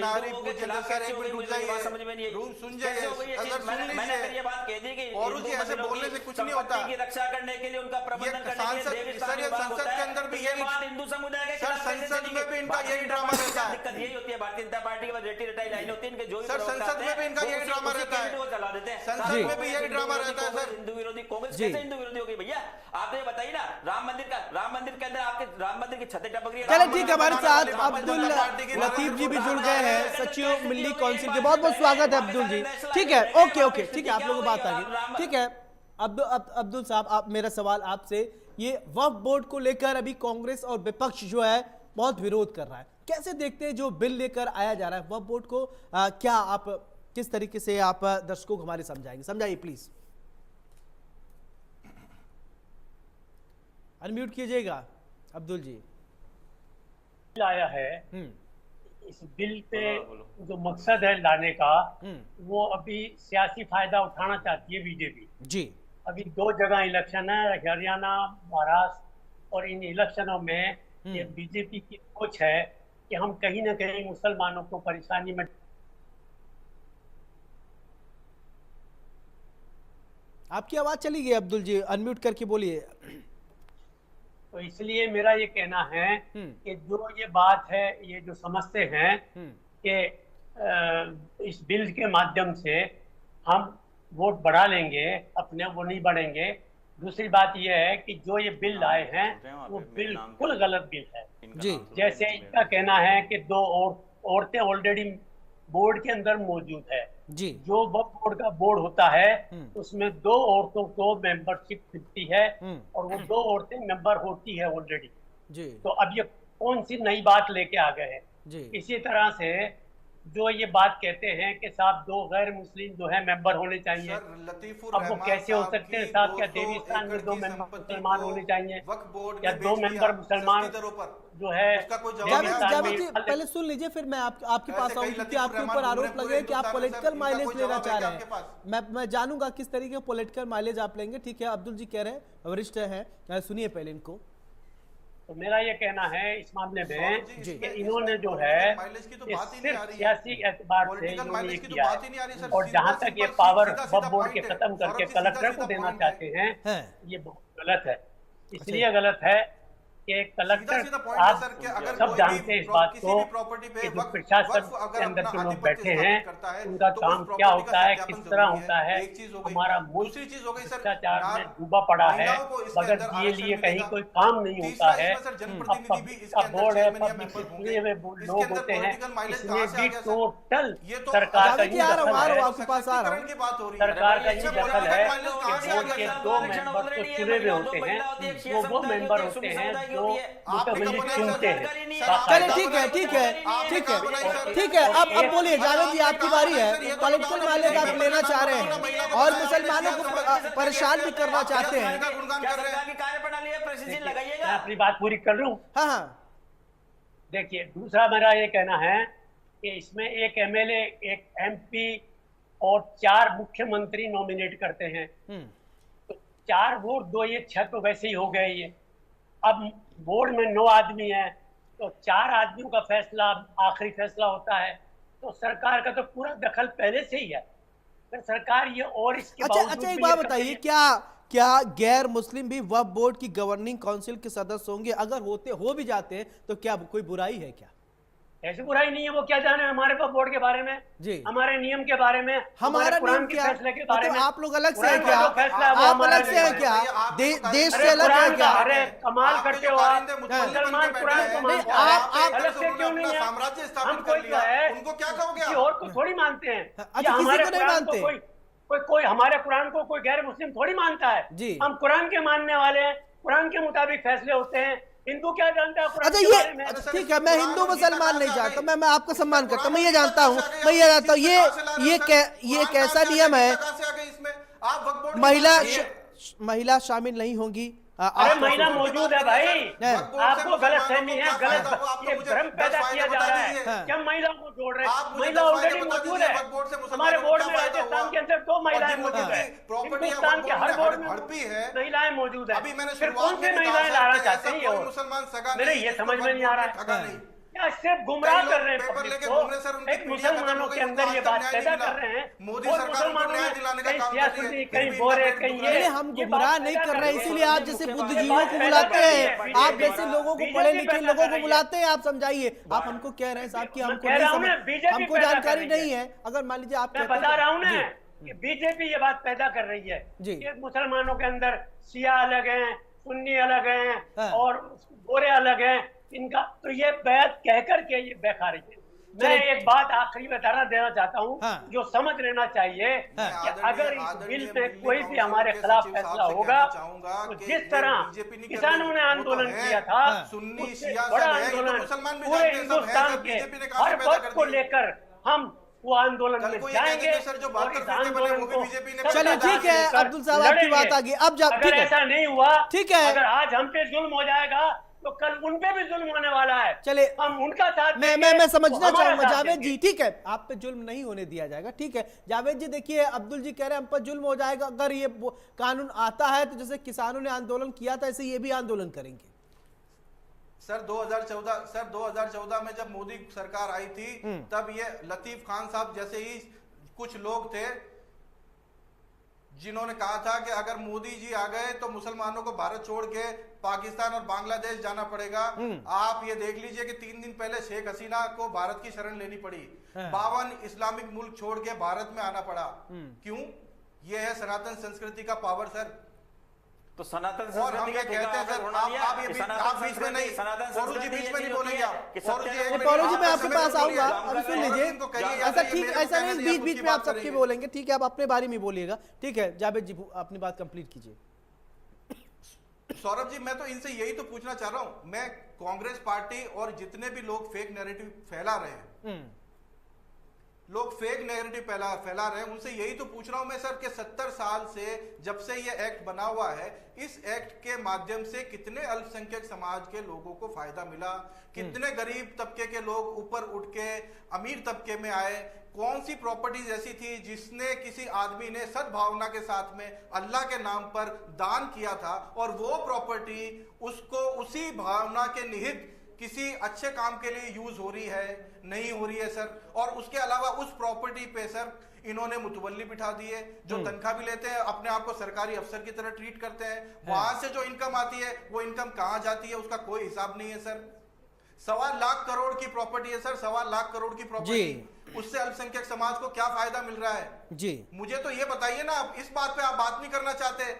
Speaker 6: नारी पूज्यते सर, एक मिनट रुक जाइए,
Speaker 7: समझ में नहीं,
Speaker 6: रूम सुन जाइए।
Speaker 7: मैंने ये बात कह दी कि
Speaker 6: और जी ऐसे बोलने से कुछ नहीं होता।
Speaker 7: की रक्षा करने के लिए, उनका प्रबंधन करने के लिए देवस्थान विभाग होता है।
Speaker 6: संसद के अंदर भी यही
Speaker 7: बात हिंदू समुदाय के
Speaker 6: सर, संसद में भी इनका यही ड्रामा रहता है।
Speaker 7: दिक्कत यही होती है, भारतीय जनता पार्टी के रेटी रटाई लाइन होती है इनके, जो
Speaker 6: सर संसद में भी इनका यही ड्रामा रहता है,
Speaker 7: वो चला देते हैं।
Speaker 6: संसद में भी यही ड्रामा रहता है सर।
Speaker 7: हिंदू विरोधी कांग्रेस कैसे हिंदू विरोधी हो गई भैया? आप ये बताइए ना, राम मंदिर के अंदर आपके राम मंदिर की छतें टपक रही है।
Speaker 1: चलो ठीक है, हमारे साथ अब्दुल लतीफ जी भी जुड़ गए हैं, सचिव मिल्ली काउंसिल के। बहुत बहुत स्वागत है अब्दुल जी। ठीक है, ओके, ठीक है, आप लोगों को बात आ गई। ठीक है अब्दुल साहब, आप, मेरा सवाल आपसे, ये वक्फ बोर्ड को लेकर अभी कांग्रेस और विपक्ष जो है बहुत विरोध कर रहा है, कैसे देखते हैं जो बिल लेकर आया जा रहा है वक्फ बोर्ड को? क्या आप किस तरीके से आप दर्शकों को हमारे समझाइए प्लीज। अनम्यूट कीजिएगा अब्दुल जी।
Speaker 8: आया है इस बिल पे जो मकसद है लाने का, वो अभी सियासी फायदा उठाना चाहती है बीजेपी
Speaker 1: जी।
Speaker 8: अभी 2 जगह इलेक्शन है, हरियाणा, महाराष्ट्र, और इन इलेक्शनों में ये बीजेपी की सोच है कि हम कहीं ना कहीं मुसलमानों को परेशानी में।
Speaker 1: आपकी आवाज चली गई अब्दुल जी, अनम्यूट करके बोलिए।
Speaker 8: तो इसलिए मेरा ये कहना है कि जो ये बात है, ये जो समझते हैं कि इस बिल के माध्यम से हम वोट बढ़ा लेंगे अपने, वो नहीं बढ़ेंगे। दूसरी बात यह है कि जो ये बिल लाए हैं वो बिल्कुल गलत बिल है।
Speaker 1: जी।
Speaker 8: जैसे इनका कहना है कि दो औरतें ऑलरेडी बोर्ड के अंदर मौजूद है।
Speaker 1: जी।
Speaker 8: जो वक्फ बोर्ड का बोर्ड होता है उसमें 2 औरतों को मेंबरशिप मिलती है और वो 2 औरतें मेंबर होती है ऑलरेडी।
Speaker 1: जी।
Speaker 8: तो अब ये कौन सी नई बात लेके आ गए हैं?
Speaker 1: जी।
Speaker 8: इसी तरह से जो ये बात कहते हैं कि साहब 2 गैर मुस्लिम जो है मेंबर होने चाहिए, अब वो कैसे हो सकते हैं साहब? क्या देवीस्थान में 2 मेंबर मुसलमान होने चाहिए या 2 मेंबर मुसलमान जो है?
Speaker 1: जावेद जी पहले सुन लीजिए, फिर मैं आपके पास आऊंगी, क्योंकि आपके ऊपर आरोप लगे कि आप पॉलिटिकल माइलेज लेना चाह रहे हैं। मैं जानूंगा किस तरीके का पॉलिटिकल माइलेज आप लेंगे। ठीक है, अब्दुल जी कह रहे हैं, वरिष्ठ हैं, सुनिए पहले इनको।
Speaker 8: तो मेरा ये कहना है इस मामले में कि इन्होंने जो है सिर्फ सियासी एतबार से इन्होंने ये किया है, और जहां तक ये पावर वक्फ बोर्ड के खत्म करके कलेक्टर को देना चाहते हैं, ये बहुत गलत है। इसलिए गलत है कि कलेक्टर, आप सब जानते हैं इस बात को कि जो प्रशासन के अंदर जो लोग बैठे हैं उनका काम क्या होता है, किस तरह होता है। हमारा मुल्क भ्रष्टाचार में डूबा पड़ा है, बगैर दिए लिए कहीं कोई काम नहीं होता है। अब पब्लिक का बोर्ड है, पब्लिक से जुड़े हुए लोग होते हैं, इसमें भी टोटल सरकार का ही दखल है। सरकार का ही दखल है कि बोर्ड के 2 मेंबर तो चुने हुए होते हैं, वो मेंबर होते हैं जो चुनते हैं।
Speaker 1: चलिए ठीक है, ठीक है, ठीक है, ठीक है। अब बोलिए जावेद जी, आपकी बारी है। पॉलिटिकल माइलेज आप लेना चाह रहे हैं और मुसलमानों को परेशान भी करना चाहते हैं।
Speaker 8: मैं अपनी बात पूरी कर लूं।
Speaker 1: हाँ।
Speaker 8: देखिए, दूसरा मेरा ये कहना है कि इसमें एक एमएलए, एक एमपी और 4 मुख्यमंत्री नॉमिनेट करते हैं। तो 4 वोट 2, ये 6 तो वैसे ही हो गए। ये अब बोर्ड में 9 आदमी हैं, तो 4 आदमियों का फैसला आखिरी फैसला होता है। तो सरकार का तो पूरा दखल पहले से ही है, फिर सरकार ये और इसके
Speaker 1: अच्छा एक बात बताइए, क्या गैर मुस्लिम भी वक्फ बोर्ड की गवर्निंग काउंसिल के सदस्य होंगे? अगर हो भी जाते हैं तो क्या कोई बुराई है क्या?
Speaker 8: ऐसी बुराई नहीं है। वो क्या जाने हमारे वक्फ बोर्ड के बारे में जी, हमारे नियम के बारे में, हमारे कुरान के फैसले के बारे में।
Speaker 1: आप लोग अलग से हैं क्या? आप अलग से हैं क्या? देश से अलग है क्या?
Speaker 8: अरे कमाल करते हो आप, मुसलमान कुरान को मानते हैं, आप अलग से क्यों नहीं है? हम कोई है उनको क्या कहोगे और को थोड़ी मानते हैं।
Speaker 1: अच्छा, किसी को नहीं मानते?
Speaker 8: कोई हमारे कुरान को कोई गैर मुस्लिम थोड़ी मानता है जी। हम कुरान के मानने वाले हैं, कुरान के मुताबिक फैसले होते हैं। हिंदू क्या जानता है कुरान के बारे में?
Speaker 1: ठीक है, मैं हिंदू मुसलमान नहीं जानता, मैं आपका सम्मान करता हूँ, मैं ये जानता हूँ, ये कैसा नियम है? महिला शामिल नहीं होंगी।
Speaker 8: अरे महिला मौजूद है भाई, आपको गलत फहमी है, गलत ये भ्रम पैदा किया जा रहा है कि हम महिलाओं को जोड़ रहे हैं। महिला ऑलरेडी मौजूद है हमारे बोर्ड में। राजस्थान के अंदर 2 महिलाएं मौजूद है, हिंदुस्तान के हर बोर्ड में महिलाएं मौजूद है। फिर कौन सी महिलाएं लाना चाहते हैं? और मेरे ये समझ में नहीं आ रहा है, क्या सिर्फ गुमराह कर रहे हैं पब्लिक को। एक मुसलमानों के अंदर ये बात पैदा कर रहे हैं, और मुसलमानों में कहीं सियासी, कहीं बोरे, कहीं ये।
Speaker 1: हम गुमराह नहीं कर रहे हैं, इसीलिए आप जैसे बुद्धिजीवियों को बुलाते हैं, आप जैसे लोगों को, पढ़े लिखे लोगों को बुलाते हैं। आप समझाइए, आप हमको कह रहे हैं साहब कि हमको जानकारी नहीं है। अगर मान लीजिए आप,
Speaker 8: मैं बता रहा हूँ ना कि बीजेपी ये बात पैदा कर रही है कि मुसलमानों के अंदर शिया अलग हैं, सुन्नी अलग हैं और गोरे अलग हैं इनका। तो ये बात कह करके ये बहका रही है। मैं एक बात आखिरी में धरना देना चाहता हूँ, जो समझ लेना चाहिए कि अगर इस बिल में कोई भी हमारे खिलाफ फैसला होगा तो जिस तरह किसानों ने आंदोलन किया था, उससे बड़ा आंदोलन पूरे हिंदुस्तान के हर वर्ग को लेकर हम वो आंदोलन में जाएंगे। और इस आंदोलन को
Speaker 1: चलिए ठीक है अब्दुल साहब, आपकी बात आ गई। अब जब
Speaker 8: अगर ऐसा नहीं हुआ,
Speaker 1: ठीक है,
Speaker 8: अगर आज हम पे जुल्म हो जाएगा तो कल उन पे भी जुल्म होने वाला है।
Speaker 1: चलिए
Speaker 8: हम उनका साथ
Speaker 1: मैं समझना चाहूंगा जावेद जी, ठीक है, आप पे जुल्म नहीं होने दिया जाएगा। ठीक है जावेद जी, देखिए अब्दुल जी कह रहे हैं हम पर जुल्म हो जाएगा। अगर ये कानून आता है तो जैसे किसानों ने आंदोलन किया था ऐसे ये भी आंदोलन करेंगे।
Speaker 6: सर 2014 में जब मोदी सरकार आई थी तब ये लतीफ खान साहब जैसे ही कुछ लोग थे जिन्होंने कहा था कि अगर मोदी जी आ गए तो मुसलमानों को भारत छोड़ के पाकिस्तान और बांग्लादेश जाना पड़ेगा। आप ये देख लीजिए कि 3 दिन पहले शेख हसीना को भारत की शरण लेनी पड़ी, 52 इस्लामिक मुल्क छोड़ के भारत में आना पड़ा। क्यों? ये है सनातन संस्कृति का पावर सर।
Speaker 7: तो सनातन
Speaker 6: और हम ये कहते हैं सर, आप बीच में नहीं, पौरू जी बीच में नहीं बोलेंगे आप।
Speaker 1: पौरू जी मैं आपके पास आऊंगा, अभी सुन लीजिए। ऐसा ठीक, ऐसा नहीं बीच बीच में आप सबकी बोलेंगे, ठीक है? आप अपने बारे में बोलिएगा, ठीक है? जावेद जी अपनी बात कंप्लीट कीजिए।
Speaker 6: सौरभ जी, मैं तो इनसे यही तो पूछना चाह रहा हूं, मैं कांग्रेस पार्टी और जितने भी लोग फेक नैरेटिव फैला रहे हैं, फैला रहे हैं, उनसे यही तो पूछ रहा हूं मैं सर कि 70 साल से जब से ये एक्ट बना हुआ है, इस एक्ट के माध्यम से कितने अल्पसंख्यक समाज के लोगों को फायदा मिला, कितने गरीब तबके के लोग ऊपर उठ के अमीर तबके में आए, कौन सी प्रॉपर्टीज ऐसी थी जिसने किसी आदमी ने सद्भावना के साथ में अल्लाह के नाम पर दान किया था और वो प्रॉपर्टी उसको उसी भावना के निहित किसी अच्छे काम के लिए यूज हो रही है, नहीं हो रही है सर। और उसके अलावा उस प्रॉपर्टी पे सर इन्होंने मुतवल्ली बिठा दिए, जो तनख्वाह भी लेते हैं, अपने आप को सरकारी अफसर की तरह ट्रीट करते हैं। वहां से जो इनकम आती है वो इनकम कहां जाती है उसका कोई हिसाब नहीं है सर। 1.25 लाख करोड़ की प्रॉपर्टी है सर, 1.25 लाख करोड़ की प्रॉपर्टी, उससे अल्पसंख्यक समाज को क्या फायदा मिल रहा है जी? मुझे तो ये बताइए ना, आप इस बात पे आप बात नहीं करना चाहते।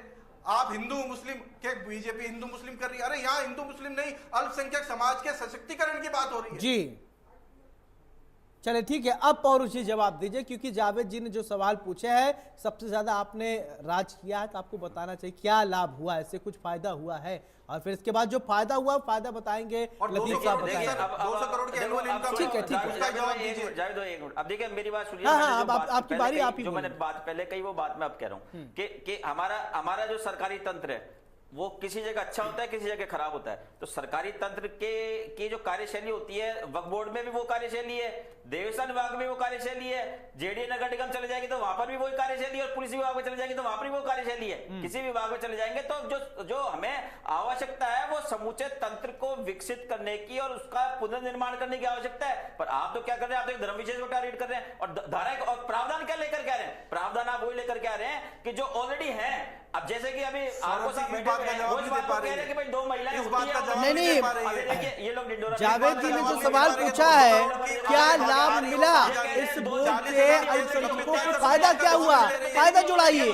Speaker 6: आप हिंदू मुस्लिम के, बीजेपी हिंदू मुस्लिम कर रही है, अरे यहाँ हिंदू मुस्लिम नहीं, अल्पसंख्यक समाज के सशक्तिकरण की बात हो रही है
Speaker 1: जी। चले ठीक है, अब पौरुष जी जवाब दीजिए, क्योंकि जावेद जी ने जो सवाल पूछे हैं, सबसे ज्यादा आपने राज किया है, तो आपको बताना चाहिए क्या लाभ हुआ, ऐसे कुछ फायदा हुआ है, और फिर इसके बाद जो फायदा हुआ फायदा बताएंगे। लतीफ साहब बताएंगे।
Speaker 6: 200 करोड़ की एनुअल इनकम,
Speaker 1: ठीक है, ठीक है।
Speaker 7: अब देखिए मेरी बात सुनिए।
Speaker 1: हाँ, अब आपकी बारी, आप ही
Speaker 7: जो मैंने बात पहले कही वो बात मैं अब कह रहा हूँ कि हमारा जो सरकारी तंत्र है वो किसी जगह अच्छा होता है, किसी जगह खराब होता है। तो सरकारी तंत्र की जो कार्यशैली होती है, वक्फ बोर्ड में भी वो कार्यशैली है, देवस्थान विभाग में वो कार्यशैली है, जेडीए नगर निगम चले जाएंगे तो वहां पर भी वही कार्यशैली है, और पुलिस विभाग में चले जाएंगे तो वहां पर भी वो कार्यशैली है। किसी विभाग में चले जाएंगे तो जो हमें आवश्यकता है वो समूचे तंत्र को विकसित करने की और उसका पुनर्निर्माण करने की आवश्यकता है। पर आप तो क्या कर रहे हैं, आप तो धर्म विशेष को टारगेट कर रहे हैं, और धारा और प्रावधान क्या लेकर के आ रहे हैं? प्रावधान आप वही लेकर के आ रहे हैं कि जो ऑलरेडी है। अब जैसे कि अभी आपको साथ बैठे हुए हैं, वो इस बात को कह रहे हैं कि भाई 2 महिलाएं होती हैं।
Speaker 1: नहीं,
Speaker 7: ये लोग डिंडोरा,
Speaker 1: जावेद जी ने जो सवाल पूछा है, क्या लाभ मिला इस बोर्ड से अल्पसंख्यकों को, फायदा क्या हुआ? फायदा जुड़ाइए,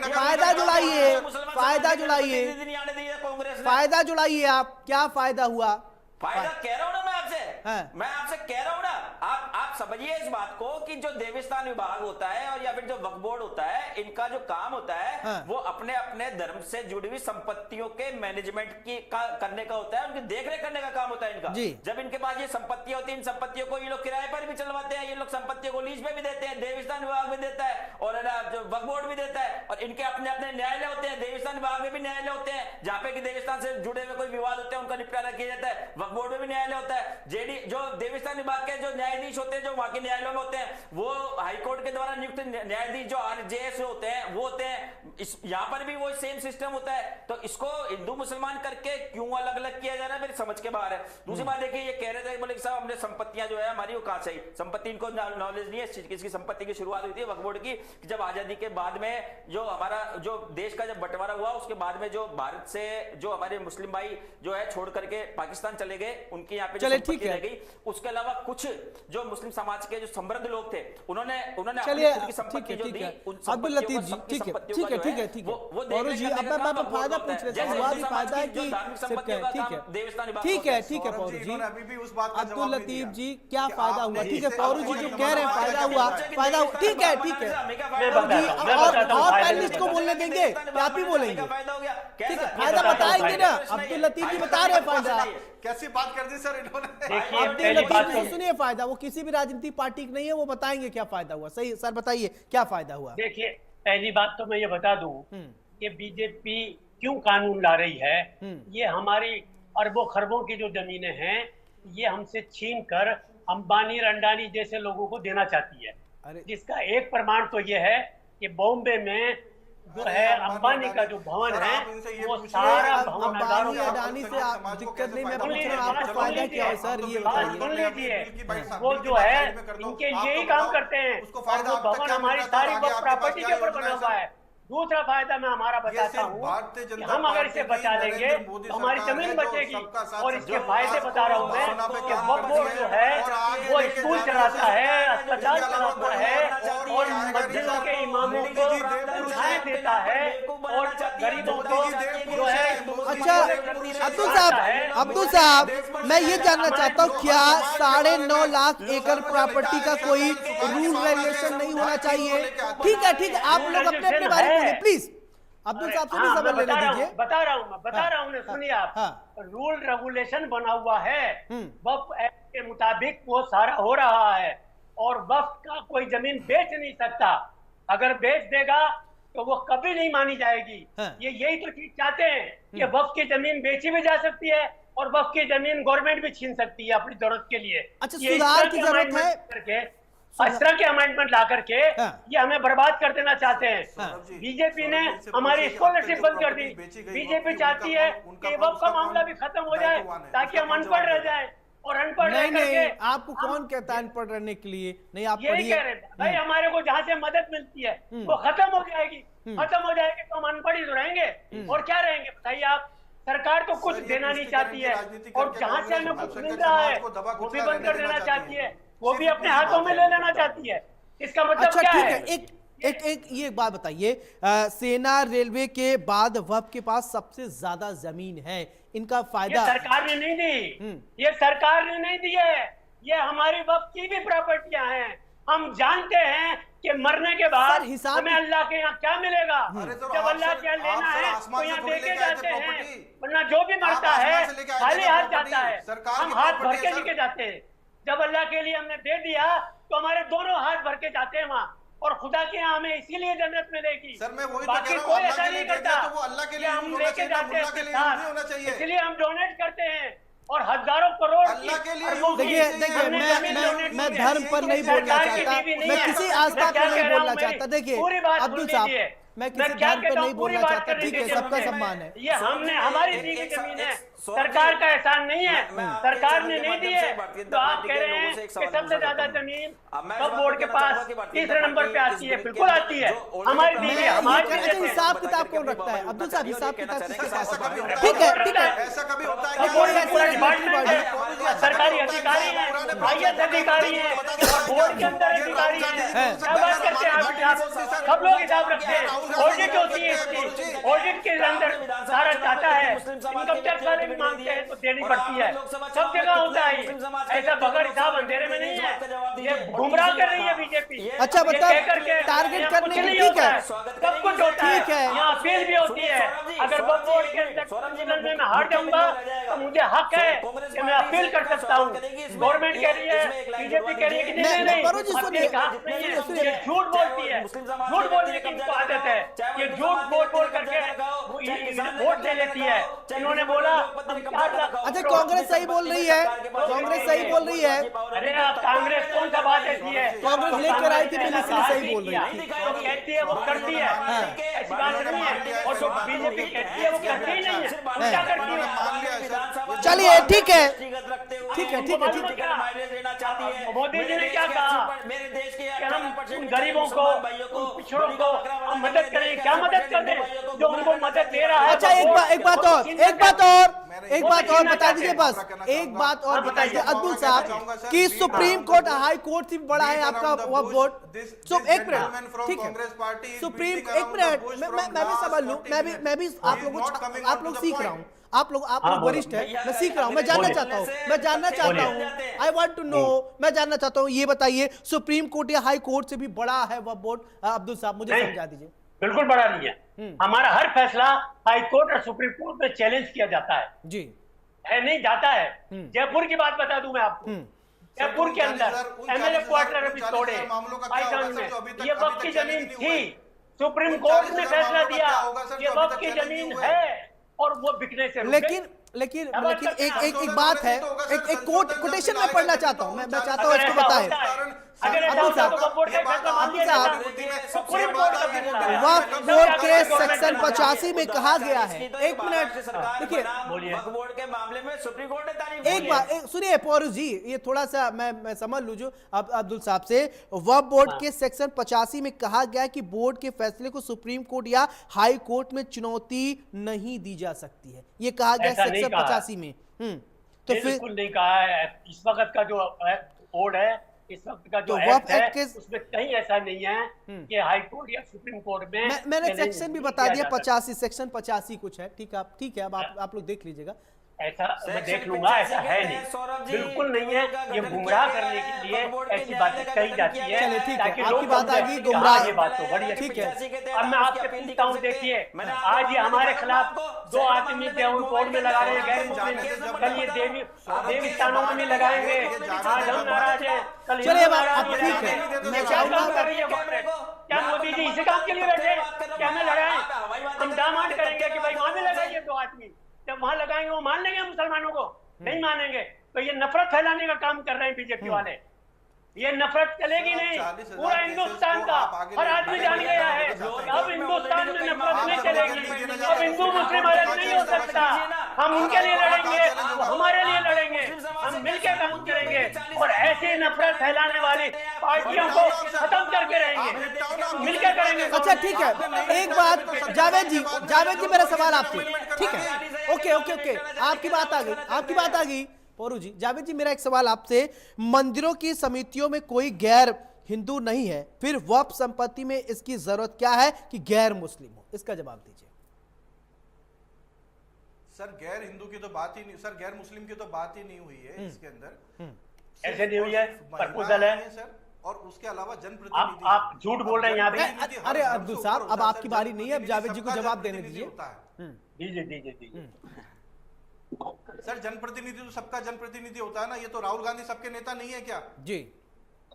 Speaker 1: फायदा जुड़ाइए, फायदा जुड़ाइए, फायदा जुड़ाइए, आप क्या फायदा हुआ?
Speaker 7: फायदा कह रहा हूं ना मैं आपसे, मैं आपसे कह रहा हूं ना, आप समझिए इस बात को कि जो देवस्थान विभाग होता है और या फिर जो वक्फ बोर्ड होता है, इनका जो काम होता है वो अपने अपने धर्म से जुड़ी हुई संपत्तियों के मैनेजमेंट करने का होता है, उनकी देखरेख करने का काम होता है इनका। जब इनके पास ये संपत्तियां होती है, इन संपत्तियों को ये लोग किराए पर भी चलवाते हैं, ये लोग संपत्तियों को लीज पे भी देते हैं, देवस्थान विभाग भी देता है और वक्फ बोर्ड भी देता है, और इनके अपने अपने न्यायालय होते हैं, देवस्थान विभाग में भी न्यायालय होते हैं, जहां पे कि देवस्थान से जुड़े हुए कोई विवाद होते हैं उनका निपटारा किया जाता है, वक्फ बोर्ड में भी न्यायालय होता है। जेडी जो देवस्थान विभाग के जो न्यायाधीश होते हैं, जो वहां के न्यायालयों में होते हैं, वो हाईकोर्ट के द्वारा नियुक्त न्यायाधीश जो आरजेएस होते हैं वो होते हैं। यहाँ पर भी वो सेम सिस्टम होता है। तो इसको हिंदू मुसलमान करके क्यों अलग अलग किया जा रहा है, मेरी समझ के बाहर है। दूसरी बात देखिए, ये कह रहे थे बोले साहब हमने संपत्तियां जो है हमारी वो कहां से आई, संपत्ति इनको नॉलेज नहीं है इस चीज की। इसकी संपत्ति की शुरुआत हुई थी वक्फ बोर्ड की, जब आजादी के बाद में जो हमारा जो देश का जब बंटवारा हुआ, उसके बाद में जो भारत से जो हमारे मुस्लिम भाई जो है छोड़ करके पाकिस्तान चले गए, उनकी यहाँ पे संपत्ति रह गई। उसके अलावा कुछ जो मुस्लिम समाज के जो समृद्ध लोग थे, उन्होंने
Speaker 1: चलिए अब्दुल लतीफ जी, ठीक है, ठीक है, ठीक है, ठीक है, पौरुष जी, अब मैं फायदा पूछ रहे थे, हुआ भी फायदा है कि सिर्फ ठीक है, ठीक है, ठीक है पौरुष जी, अब्दुल लतीफ जी क्या फायदा हुआ? ठीक है, पौरुष जी जो कह रहे हैं फायदा हुआ, फायदा, ठीक है, ठीक है, और पैनलिस्ट को बोलने देंगे, आप ही बोलेंगे, ठीक है, फायदा बताएंगे ना, अब्दुल लतीफ जी बता रहे हैं फायदा।
Speaker 6: कैसी बात कर दी सर इन्होंने।
Speaker 1: अब्दुल लतीफ जी सुनिए, फायदा वो किसी भी राजनीतिक पार्टी की नहीं है, वो बताएंगे क्या फायदा हुआ। सही सर, बताइए क्या फायदा हुआ।
Speaker 8: देखिए, पहली बात तो मैं ये बता दूं कि बीजेपी क्यों कानून ला रही है। ये हमारी अरबों खरबों की जो जमीनें हैं, ये हमसे छीन कर अंबानी रंडानी जैसे लोगों को देना चाहती है। जिसका एक प्रमाण तो ये है कि बॉम्बे में जो है अंबानी का जो भवन है, वो सारा भवन
Speaker 1: अडानी से दिक्कत नहीं, मैं पूछ रहा हूं आपको फायदा क्या है सर, ये
Speaker 8: बताइए। वो जो है इनके यही काम करते हैं, और वो भवन हमारी सारी प्रॉपर्टी के ऊपर बना हुआ है। दूसरा फायदा मैं हमारा बताता हूँ कि हम अगर इसे बचा लेंगे तो हमारी जमीन बचेगी। और इसके फायदे बता रहा हूँ मैं कि वक्फ बोर्ड जो है वो स्कूल चलाता है, अस्पताल चलाता है और मस्जिदों के इमामों को तनख्वाहें देता है और गरीबों को जो है।
Speaker 1: अच्छा अब्दुल साहब मैं ये जानना चाहता हूँ, क्या 9.5 लाख एकड़ प्रॉपर्टी का कोई रूल रेगुलेशन नहीं होना चाहिए? ठीक है आप लोग अपने अपने बारे में बोलिए प्लीज। अब्दुल साहब से भी सवाल लेने दीजिए।
Speaker 8: बता रहा हूँ सुनिए आप। रूल रेगुलेशन बना हुआ है, वक्फ एक्ट के मुताबिक वो सारा हो रहा है और वक्फ का कोई जमीन बेच नहीं सकता। अगर बेच देगा तो वो कभी नहीं मानी जाएगी। ये यही तो चीज चाहते हैं कि वक्फ की जमीन बेची भी जा सकती है और वक्फ की जमीन गवर्नमेंट भी छीन सकती है अपनी जरूरत के लिए।
Speaker 1: अच्छा, सुधार की जरूरत है।
Speaker 8: इस तरह के अमेंडमेंट ला करके ये हमें बर्बाद कर देना चाहते हैं। बीजेपी ने हमारी स्कॉलरशिप बंद कर दी। बीजेपी चाहती है कि वक्फ का मामला भी खत्म हो जाए ताकि हम अनपढ़ रह जाएं और अनपढ़ रह करके।
Speaker 1: आपको कौन कहता है अनपढ़ रहने के लिए? नहीं, आप
Speaker 8: यही कह रहे हैं भाई, हमारे को जहाँ से मदद मिलती है वो खत्म हो जाएगी। खत्म हो जाएगी तो हम अनपढ़ ही तो रहेंगे और क्या रहेंगे बताइए आप। सरकार तो कुछ देना नहीं चाहती है और जहाँ से हमें कुछ मिल रहा है वो भी बंद कर देना चाहती है, वो भी अपने हाथों में ले लेना चाहती है। इसका मतलब क्या है?
Speaker 1: एक ये बात बताइए, सेना रेलवे के बाद वक्फ के पास सबसे ज्यादा जमीन है, इनका फायदा
Speaker 8: सरकार ने नहीं दी। ये सरकार ने नहीं दी है, ये हमारी वक्फ की भी प्रॉपर्टियां हैं। हम जानते हैं कि मरने के बाद हमें अल्लाह के यहाँ क्या मिलेगा। जब अल्लाह के यहाँ लेना है तो यहाँ देके जाते हैं, वरना जो भी मरता है खाली हाथ जाता है, हम हाथ भर के लेके जाते हैं। जब अल्लाह के लिए हमने दे दिया तो हमारे दोनों हाथ भर के जाते हैं वहाँ, और खुदा के यहाँ हमें इसीलिए जन्नत मिलेगी।
Speaker 6: सर मैं वही
Speaker 8: बाकी कोई ऐसा नहीं करता।
Speaker 6: तो वो अल्लाह के लिए
Speaker 8: हम लेके जाते हैं
Speaker 6: के लिए नहीं होना चाहिए,
Speaker 8: इसलिए हम डोनेट करते हैं और हज़ारों करोड़
Speaker 6: अल्लाह के लिए।
Speaker 1: देखिए मैं धर्म पर नहीं बोलना चाहता, मैं किसी आस्था पर नहीं बोलना चाहता। देखिए अब्दुल साहब, मैं किसी धर्म पर नहीं बोलना चाहता, ठीक है, सबका सम्मान है।
Speaker 8: ये हमने हमारी दी गई जमीन है, सरकार का एहसान नहीं है, सरकार ने नहीं दी है। तो आप कह रहे हैं कि सबसे ज्यादा जमीन वक्फ बोर्ड के पास तीसरे नंबर पे आती है। बिल्कुल आती है, हमारी दी है, हमारी।
Speaker 1: हिसाब किताब कौन रखता है अब्दुल साहब? हिसाब किताब ठीक है,
Speaker 6: ऐसा कभी होता है?
Speaker 8: सरकारी अधिकारी है, IAS अधिकारी है, बोर्ड के अंदर अधिकारी है, क्या बात करते हैं आप? सब लोग हिसाब रखते हैं। ऑडिट होती है इसकी, ऑडिट के अंदर सारा चाहता है, इनकम टैक्स वाले भी मांगते हैं तो देनी पड़ती है। सब जगह होता है, ऐसा बगैर हिसाब अंधेरे में नहीं है। ये गुमराह कर रही है बीजेपी।
Speaker 1: अच्छा बताओ, टारगेट करने की ठीक है,
Speaker 8: सब कुछ होता है, यहाँ अपील भी होती है। अगर वक्फ बोर्ड के अंदर में मैं हार जाऊंगा तो मुझे हक है कि मैं अपील कर सकता हूँ। गवर्नमेंट कह रही है, बीजेपी कह रही है कि नहीं, झूठ बोलती है, झूठ बोलने की इनको आदत है। ये झूठ बोल करके वोट ले लेती है। इन्होंने बोला
Speaker 1: अच्छा कांग्रेस सही बोल रही है, कांग्रेस सही बोल रही है।
Speaker 8: अरे आप कांग्रेस कौन सा बात ऐसी है?
Speaker 1: कांग्रेस लेकर आई थी बिल, इसलिए सही बोल रही है।
Speaker 8: जो कहती है वो करती है, ऐसी बात नहीं है। और जो बीजेपी कहती है वो करती ही नहीं है, क्या करती है?
Speaker 1: चलिए ठीक है, ठीक है।
Speaker 8: मोदी जी ने क्या कहा कि हम उन गरीबों को, उन पिछड़ों को हम मदद करें। क्या मदद कर दें जो उनको मदद दे रहा है?
Speaker 1: अच्छा एक बात और बता दीजिए, बस एक बात और बता दीजिए अब्दुल साहब कि सुप्रीम कोर्ट हाई कोर्ट से बड़ा है आपका वक्फ बोर्ड। एक मिनट, ठीक है, सुप्रीम, एक मिनट मैं भी समझ लूं, मैं भी आप लोग सीख रहा हूँ, आप लोग वरिष्ठ है, मैं सीख रहा हूँ, मैं जानना चाहता हूँ, आई वांट टू नो, मैं जानना चाहता हूँ। ये बताइए सुप्रीम कोर्ट या हाई कोर्ट से भी बड़ा है वक्फ बोर्ड? अब्दुल साहब मुझे समझा दीजिए।
Speaker 8: बिल्कुल बड़ा नहीं है, हमारा हर फैसला हाई कोर्ट और सुप्रीम कोर्ट में चैलेंज किया जाता है जी, है नहीं जाता है। जयपुर की बात बता दूं मैं आपको, जयपुर के अंदर MLA क्वार्टर अभी तोड़े पाइथन में, ये वक्फ की जमीन थी, सुप्रीम कोर्ट ने फैसला दिया ये वक्फ की जमीन है और वो बिकने से
Speaker 1: लेकिन एक बात है, एक कोटेशन में पढ़ना चाहता हूँ, मैं चाहता हूँ इसको बताएं।
Speaker 8: अगर ऐसा
Speaker 1: अब्दुल
Speaker 8: होता
Speaker 1: साहब,
Speaker 8: तो वक्फ बोर्ड का फैसला मान लिया जाता। तो पूरे बोर्ड का फैसला है।
Speaker 1: वक्फ बोर्ड के सेक्शन 85 में कहा गया है, एक मिनट देखिए,
Speaker 7: वक्फ बोर्ड के मामले में सुप्रीम कोर्ट ने तारीफ
Speaker 1: एक बार सुनिए पौरुष जी, ये थोड़ा सा मैं समझ लूँ जो अब्दुल साहब से, वक्फ बोर्ड के सेक्शन 85 में कहा गया है कि बोर्ड के फैसले को सुप्रीम कोर्ट या हाई कोर्ट में चुनौती नहीं दी जा सकती है, ये कहा गया
Speaker 8: ऐसा नहीं
Speaker 1: सेक्शन
Speaker 8: कहा।
Speaker 1: 85 में। तो फिर
Speaker 8: बिल्कुल नहीं कहा है। इस वक्त का जो बोर्ड है, इस वक्त का जो
Speaker 1: तो
Speaker 8: एक्ट
Speaker 1: वक्फ
Speaker 8: है,
Speaker 1: एक्ट के-
Speaker 8: उसमें कहीं ऐसा नहीं है कि हाई कोर्ट या सुप्रीम कोर्ट में
Speaker 1: मैंने
Speaker 8: चैलेंज
Speaker 1: सेक्शन भी
Speaker 8: नहीं
Speaker 1: बता
Speaker 8: किया
Speaker 1: दिया,
Speaker 8: जा सकता।
Speaker 1: 85 सेक्शन 85 कुछ है, ठीक है, अब आप लोग देख लीजिएगा।
Speaker 8: ऐसा मैं देख लूंगा, ऐसा है नहीं, बिल्कुल नहीं है। ये गुमराह करने के लिए ऐसी बातें कही जाती है
Speaker 1: चलिए, ठीक है,
Speaker 8: ताकि
Speaker 1: आपकी
Speaker 8: लोग
Speaker 1: बात आ
Speaker 8: समझें
Speaker 1: गई,
Speaker 8: कि
Speaker 1: गुमराह-
Speaker 8: हाँ, ये बात तो बड़ी
Speaker 1: ठीक
Speaker 8: अच्छी
Speaker 1: है।
Speaker 8: अब मैं आपसे पूछता हूँ, देखिए आज ये हमारे खिलाफ 2 आदमी थे, उन कोर्ट में लगा रहे हैं गैर मुस्लिम, कल ये देवी स्थानों में भी लगाएंगे, आज हम नाराज हैं, कल
Speaker 1: चलिए,
Speaker 8: हिंदू
Speaker 1: अब
Speaker 8: नाराज हो
Speaker 1: ठीक है,
Speaker 8: जाएंगे।
Speaker 1: मैं
Speaker 8: क्या
Speaker 1: चाहूंगा
Speaker 8: काम कर रही है कांग्रेस? क्या मोदी जी इसी काम के लिए बैठे हैं? क्या हमें लगाएं? हम डिमांड करेंगे कि भाई वहां भी लगाइए 2 आदमी, जब वहां लगाएंगे वो मान लेंगे मुसलमानों को? नहीं मानेंगे। तो ये नफरत फैलाने का काम कर रहे हैं बीजेपी वाले। ये नफरत चलेगी नहीं, पूरा हिंदुस्तान का हर आदमी जान गया है अब हिंदुस्तान में नफरत नहीं चलेगी। अब हिंदू मुस्लिम अलग नहीं हो सकता। हम उनके लिए लड़ेंगे, वो हमारे लिए लड़ेंगे, हम मिलकर काम करेंगे और ऐसे नफरत फैलाने वाली पार्टियों को खत्म करके रहेंगे, मिलकर करेंगे।
Speaker 1: अच्छा ठीक है, एक बात जावेद जी मेरा सवाल आपसे, ठीक है, ओके आपकी बात आ गई पौरू जी। जावेद जी मेरा एक सवाल आपसे, मंदिरों की समितियों में कोई गैर हिंदू नहीं है, फिर वक्फ संपत्ति में इसकी जरूरत क्या है कि गैर मुस्लिम हो? इसका जवाब दीजिए।
Speaker 6: सर गैर हिंदू की तो बात ही नहीं, सर गैर मुस्लिम की तो बात ही नहीं हुई है इसके अंदर।
Speaker 8: ऐसे नहीं हुई है, प्रपोजल है
Speaker 6: सर, और उसके अलावा
Speaker 8: आप
Speaker 6: जनप्रतिनिधि।
Speaker 8: झूठ बोल रहे हैं यहाँ पे।
Speaker 1: अरे अब्दुल साहब, अब आपकी बारी नहीं है, अब जावेद जी को जवाब देने दीजिए।
Speaker 8: दीजिए।
Speaker 6: सर जनप्रतिनिधि तो सबका जनप्रतिनिधि होता है ना, ये तो राहुल गांधी सबके नेता नहीं है क्या
Speaker 1: जी?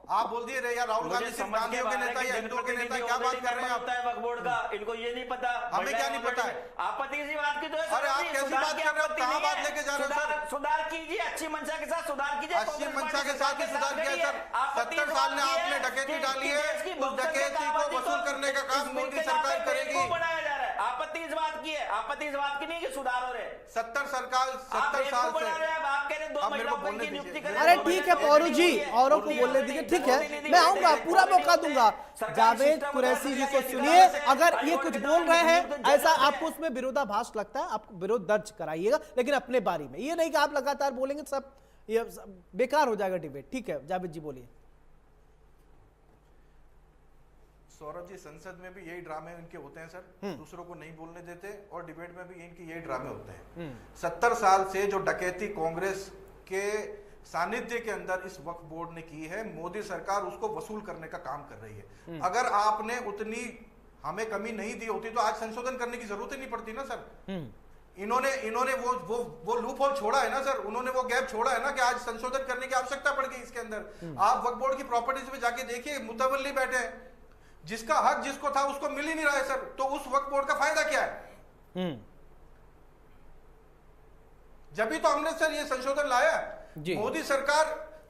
Speaker 6: आप बोल दिए यार राहुल गांधी सिर्फ गांधियों के नेता या हिंदुओं के नेता, क्या बात कर रहे हैं आप?
Speaker 7: वक्फ बोर्ड का इनको ये नहीं पता,
Speaker 6: हमें क्या नहीं पता है?
Speaker 7: आपत्ति किसी बात की तो है?
Speaker 6: अरे आप कैसी बात कर रहे हो, कहाँ बात लेके जा रहे हो सर?
Speaker 7: सुधार कीजिए, अच्छी मंशा के साथ सुधार कीजिए।
Speaker 6: अच्छी मंशा के साथ ही सुधार किया सर। 70 साल में आपने डकैती डाली है, उस डकैती को वसूल करने का काम मोदी सरकार करेगी।
Speaker 7: बनाया जा रहा है, आपत्ति इस बात की है, आपत्ति इस बात की नहीं कि सुधार हो रहे।
Speaker 6: 70 साल से
Speaker 7: आप कह रहे 2
Speaker 6: अब मेरे को
Speaker 7: महिलाओं
Speaker 6: बोलने
Speaker 7: की नियुक्ति
Speaker 6: दीजिए।
Speaker 7: करें।
Speaker 1: अरे ठीक है पौरू जी, औरों को बोलने दीजिए, ठीक है, मैं आऊंगा, पूरा मौका दूंगा। जावेद कुरैशी जी को सुनिए, अगर ये कुछ बोल रहे हैं, ऐसा आपको उसमें विरोधाभास लगता है, आप विरोध दर्ज कराइएगा, लेकिन अपने बारी में, ये नहीं कि आप लगातार बोलेंगे सब ये बेकार हो जाएगा डिबेट। ठीक है जावेद जी बोलिए।
Speaker 6: सौरभ जी, संसद में भी यही ड्रामे इनके होते हैं सर, दूसरों को नहीं बोलने देते, और डिबेट में भी इनके यही ड्रामे होते हैं। 70 साल से जो डकैती कांग्रेस के सानिध्य के अंदर इस वक्फ बोर्ड ने की है, मोदी सरकार उसको वसूल करने का काम कर रही है। अगर आपने उतनी हमें कमी नहीं दी होती तो आज संशोधन करने की जरूरत ही नहीं पड़ती ना सर। इन्होंने वो लूप होल छोड़ा है ना सर, उन्होंने वो गैप छोड़ा है ना कि आज संशोधन करने की आवश्यकता पड़ गई इसके अंदर। आप वक्फ बोर्ड की प्रॉपर्टीज में जाके देखिए, मुतवल्ली बैठे हैं, जिसका हक जिसको था उसको मिल ही नहीं रहा है सर, तो उस वक्फ बोर्ड का फायदा क्या है? जब भी तो हमने सर ये संशोधन लाया। मोदी सरकार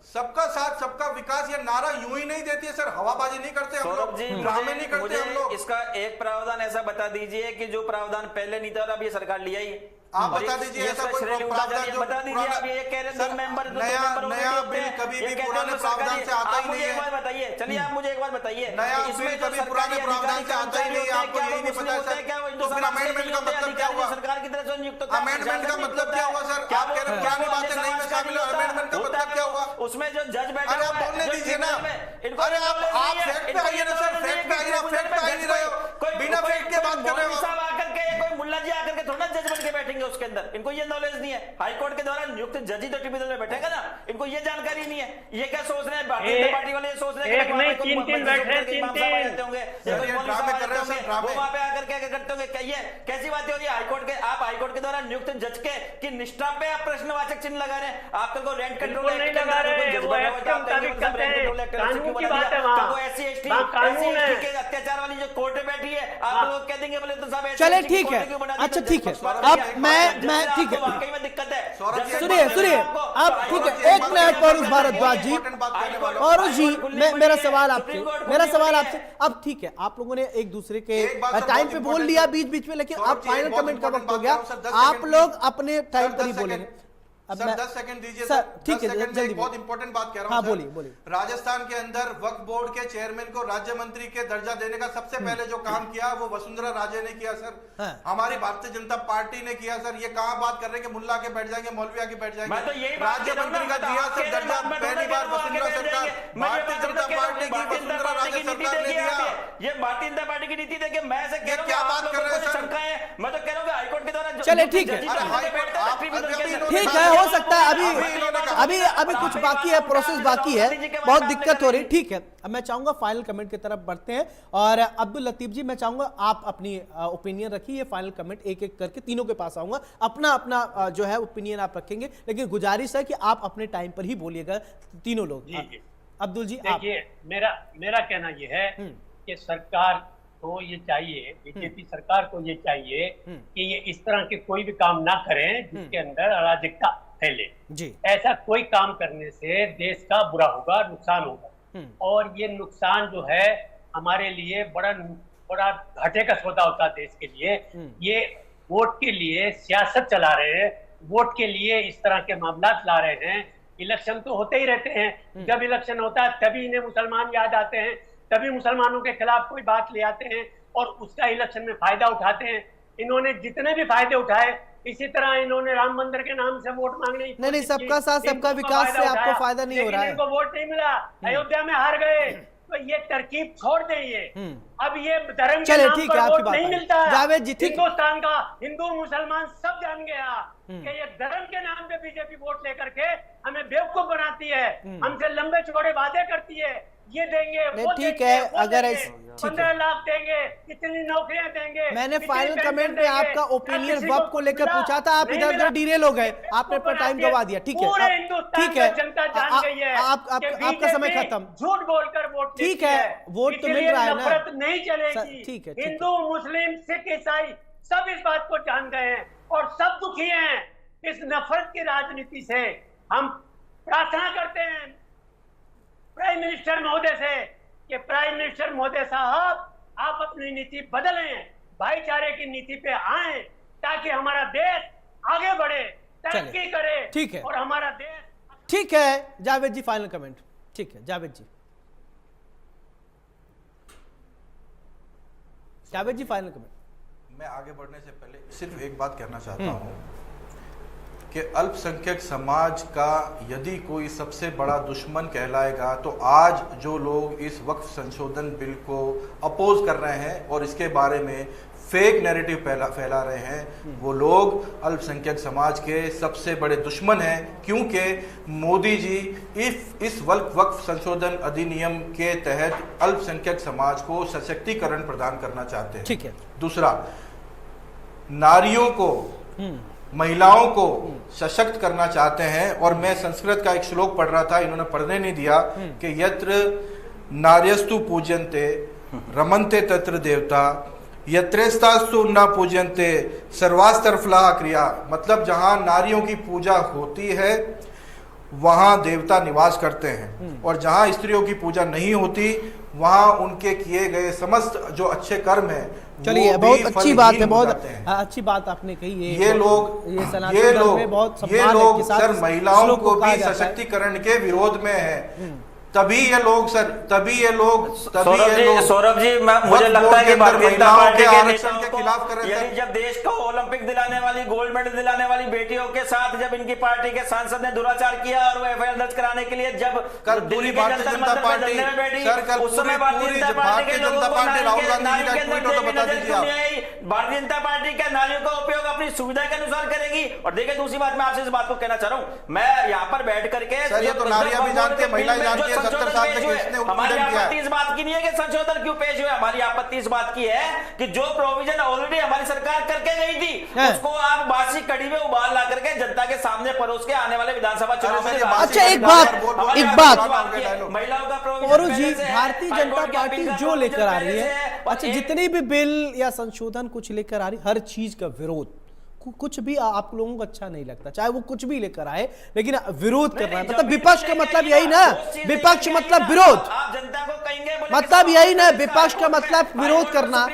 Speaker 6: सबका साथ सबका विकास ये नारा यूं ही नहीं देती है सर, हवाबाजी नहीं करते हम लोग, ड्रामे नहीं करते हम लोग।
Speaker 7: इसका एक प्रावधान ऐसा बता दीजिए कि जो प्रावधान पहले नहीं था और अब ये सरकार लिया ही।
Speaker 6: आप बता दीजिए ऐसा कोई प्रावधान जो
Speaker 7: बता दीजिए। आप ये कह रहे हैं मेंबर
Speaker 6: नया बिल कभी भी पुराने प्रावधान से आता ही नहीं है।
Speaker 7: एक बार बताइए, चलिए आप मुझे एक बार बताइए,
Speaker 6: नया बिल कभी पुराने प्रावधान से आता ही नहीं है, आपको यही नहीं पता है सर। तो फिर अमेंडमेंट का मतलब क्या हुआ?
Speaker 7: सरकार की तरफ से नियुक्त,
Speaker 6: अमेंडमेंट का मतलब क्या हुआ सर? आप कह रहे हैं पुरानी बातें नहीं में शामिल है, अमेंडमेंट का मतलब क्या हुआ?
Speaker 7: उसमें जो जज बैठे,
Speaker 6: अरे आप बोलने दीजिए ना। अरे आप फैक्ट पे आइए ना सर, फैक्ट पे आइए, आप फैक्ट पे आ नहीं रहे हो, बिना फैक्ट के बात कर रहे हो।
Speaker 7: साहब आकर के कोई मुल्ला जी आकर के थोड़ा जज बन के बैठेंगे उसके अंदर, इनको ये नॉलेज नहीं है। हाई कोर्ट के द्वारा नियुक्त जज ही तो ट्रिब्यूनल में बैठेगा ना, इनको ये जानकारी नहीं है। ये क्या सोच रहे हैं भारतीय जनता पार्टी वाले? ये सोच रहे हैं
Speaker 8: एक नहीं 3-3 बैठे, 3-3
Speaker 7: होंगे, वो वहां पे आकर क्या करते होंगे? कैसी बातें हो रही है? हाईकोर्ट के, आप हाईकोर्ट के द्वारा नियुक्त जज के की निष्ठा पे आप प्रश्नवाचक चिन्ह लगा रहे हैं। आप तो रेंट कंट्रोल
Speaker 8: नहीं लगा रहे, वो एक्ट के मुताबिक करते हैं, कानून की बात है वहाँ।
Speaker 7: वो SC ST
Speaker 8: कानून है
Speaker 7: के अत्याचार वाली जो कोर्ट में बैठी है, आप लोग कह देंगे बोले तो साहब
Speaker 1: चले ठीक है, अच्छा ठीक है, अब मैं ठीक है,
Speaker 7: वाकई में दिक्कत है।
Speaker 1: सुनिए आप, ठीक है, एक मिनट पौरुष भारद्वाज जी, पौरुष जी, मेरा सवाल आपसे, अब ठीक है, आप लोगों ने एक दूसरे के टाइम पे बोल लिया बीच बीच में, लेकिन अब फाइनल कमेंट का वक्त हो गया, आप लोग अपने टाइम पर ही बोलेंगे। अब
Speaker 6: सर 10 सेकंड दीजिए
Speaker 1: सर, ठीक है,
Speaker 6: 10 सेकंड में
Speaker 1: जल्दी
Speaker 6: एक बहुत इंपॉर्टेंट बात कह रहा हूं।
Speaker 1: हाँ,
Speaker 6: सर,
Speaker 1: बोलिए।
Speaker 6: राजस्थान के अंदर वक्फ बोर्ड के चेयरमैन को राज्य मंत्री के दर्जा देने का सबसे पहले जो काम किया वो वसुंधरा राजे ने किया सर।
Speaker 1: हाँ।
Speaker 6: हमारी भारतीय जनता पार्टी ने किया सर। ये कहां बात कर रहे हैं कि मुल्ला के बैठ जाएंगे, मौलवी आके बैठ जाएंगे। राज्य मंत्री का दिया सर दर्जा, पहली बार वसुंधरा सरकार, भारतीय जनता पार्टी की वसुंधरा राजे सरकार ने दिया।
Speaker 7: ये भारतीय जनता पार्टी की नीति देखिए, मैं ऐसे कह रहा हूं,
Speaker 6: क्या बात कर रहे हैं सर?
Speaker 7: मैं तो कह रहा हूं कि हाईकोर्ट के द्वारा
Speaker 1: चलिए, ठीक है, ठीक है, हो सकता है अभी कुछ बाकी है, प्रोसेस बाकी है, बहुत दिक्कत हो रही, ठीक है। अब मैं चाहूंगा फाइनल कमेंट की तरफ बढ़ते हैं, और अब्दुल लतीफ जी, मैं चाहूंगा आप अपनी ओपिनियन रखिए, फाइनल कमेंट एक एक करके तीनों के पास आऊंगा, अपना जो है ओपिनियन आप रखेंगे, लेकिन गुजारिश है कि आप अपने टाइम पर ही बोलिएगा तीनों लोग। अब्दुल जी,
Speaker 8: देखिए, मेरा कहना यह है कि सरकार को ये चाहिए, बीजेपी सरकार को ये चाहिए कि ये इस तरह के कोई भी काम ना करें जिसके अंदर अराजकता फैले जी। ऐसा कोई काम करने से देश का बुरा होगा, नुकसान होगा, और ये नुकसान जो है हमारे लिए बड़ा घाटे का सौदा होता है देश के लिए। ये वोट के लिए सियासत चला रहे हैं, वोट के लिए इस तरह के मामला ला रहे हैं। इलेक्शन तो होते ही रहते हैं, जब इलेक्शन होता है तभी इन्हें मुसलमान याद आते हैं, तभी मुसलमानों के खिलाफ कोई बात ले आते हैं और उसका इलेक्शन में फायदा उठाते हैं। इन्होंने जितने भी फायदे उठाए, इसी तरह इन्होंने राम मंदिर के नाम से वोट मांगने,
Speaker 1: नहीं, सबका साथ सबका विकास से आपको फायदा नहीं हो रहा है,
Speaker 8: इनको वोट नहीं मिला, अयोध्या में हार गए, तो ये तरकीब छोड़ दें। ये अब ये धर्म के नाम पर वोट नहीं मिलता है।
Speaker 1: जावेद जी,
Speaker 8: हिंदुस्तान का हिंदू मुसलमान सब जान गया कि ये धर्म के नाम पे बीजेपी वोट लेकर के हमें बेवकूफ बनाती है, हमसे लंबे चौड़े वादे करती है, ये देंगे, वो
Speaker 1: ठीक
Speaker 8: देंगे,
Speaker 1: है,
Speaker 8: वो
Speaker 1: अगर
Speaker 8: देंगे, 15 लाख देंगे, इतनी नौकरियां देंगे।
Speaker 1: मैंने फाइनल कमेंट में आपका ओपिनियन वक्त को लेकर पूछा था, आप इधर उधर डिरेल हो गए, आपने अपना टाइम गवा दिया, ठीक है, ठीक है,
Speaker 8: जनता जान गई है
Speaker 1: आपका समय खत्म,
Speaker 8: झूठ बोलकर वोट,
Speaker 1: ठीक है, वोट तो मिल रहा है ना,
Speaker 8: नफरत नहीं चलेगी,
Speaker 1: ठीक है,
Speaker 8: हिंदू मुस्लिम सिख ईसाई सब इस बात को जान गए हैं और सब दुखी हैं इस नफरत की राजनीति से। हम प्रार्थना करते हैं प्राइम मिनिस्टर महोदय से कि प्राइम मिनिस्टर महोदय साहब, आप अपनी नीति बदलें, भाईचारे की नीति पे आएं, ताकि हमारा देश आगे बढ़े, तरक्की करे,
Speaker 1: ठीक है,
Speaker 8: और हमारा देश।
Speaker 1: ठीक है जावेद जी, फाइनल कमेंट। ठीक है जावेद जी, फाइनल कमेंट।
Speaker 6: मैं आगे बढ़ने से पहले सिर्फ एक बात कहना चाहता हूं कि अल्पसंख्यक समाज का यदि कोई सबसे बड़ा दुश्मन कहलाएगा तो आज जो लोग इस वक्फ संशोधन बिल को अपोज कर रहे हैं और इसके बारे में फेक नैरेटिव फैला रहे हैं, वो लोग अल्पसंख्यक समाज के सबसे बड़े दुश्मन हैं, क्योंकि मोदी जी इस वक्फ संशोधन अधिनियम के तहत अल्पसंख्यक समाज को सशक्तिकरण प्रदान करना चाहते हैं।
Speaker 1: ठीक है।
Speaker 6: दूसरा, नारियों को, महिलाओं को सशक्त करना चाहते हैं, और मैं संस्कृत का एक श्लोक पढ़ रहा था, इन्होंने पढ़ने नहीं दिया, कि यत्र नार्यस्तु पूज्यन्ते रमन्ते तत्र देवता, यत्रेस्तास्तु न पूज्यन्ते सर्वास्तर फलाह क्रिया। मतलब जहां नारियों की पूजा होती है वहां देवता निवास करते हैं, और जहां स्त्रियों की पूजा नहीं होती वहां उनके किए गए समस्त जो अच्छे कर्म हैं।
Speaker 1: चलिए, बहुत अच्छी बात है, बहुत अच्छी बात आपने कही।
Speaker 6: ये लोग सर महिलाओं को भी सशक्तिकरण के विरोध में है, तभी ये लोग
Speaker 7: सौरभ जी, मुझे लगता है कि भारतीय जनता पार्टी के नेताओं के खिलाफ कर रहे हैं। जब देश को ओलंपिक दिलाने वाली, गोल्ड मेडल दिलाने वाली बेटियों के साथ जब इनकी पार्टी के सांसद ने दुराचार किया और वो एफआईआर दर्ज कराने के लिए जब दिल्ली के जंतर मंतर पर धरने में बैठी, उस समय भारतीय जनता पार्टी के लोगों को भारतीय जनता पार्टी का नारियों का उपयोग अपनी सुविधा के अनुसार करेगी। और देखिए, दूसरी बात मैं आपसे इस बात को कहना चाह रहा हूँ, मैं यहाँ पर बैठ करके हमारी आपत्ति इस बात की नहीं है कि संशोधन क्यों पेश हुए, हमारी आपत्ति इस बात की है कि जो प्रोविजन ऑलरेडी हमारी सरकार करके गई थी उसको आप बासी कड़ी में उबाल ला करके जनता के सामने परोस के आने वाले विधानसभा चुनाव में।
Speaker 1: अच्छा, एक बात
Speaker 7: महिलाओं का
Speaker 1: प्रोविजन, भारतीय जनता पार्टी जो लेकर आ रही है, अच्छा जितनी भी बिल या संशोधन कुछ लेकर आ रही, हर चीज का विरोध, कुछ भी आप लोगों को अच्छा नहीं लगता, चाहे वो कुछ भी लेकर आए, लेकिन विरोध करना है। मतलब विपक्ष का मतलब यही ना, विपक्ष मतलब विरोध,
Speaker 7: आप जनता को कहेंगे
Speaker 1: मतलब यही ना, विपक्ष का मतलब विरोध करना।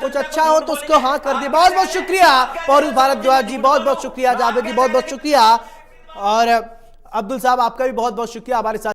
Speaker 1: कुछ अच्छा हो तो उसको हाँ कर दिए। बहुत बहुत शुक्रिया पौरुष भारद्वाज जी, बहुत बहुत शुक्रिया जावेद जी, बहुत बहुत शुक्रिया, और अब्दुल साहब आपका भी बहुत बहुत शुक्रिया हमारे साथ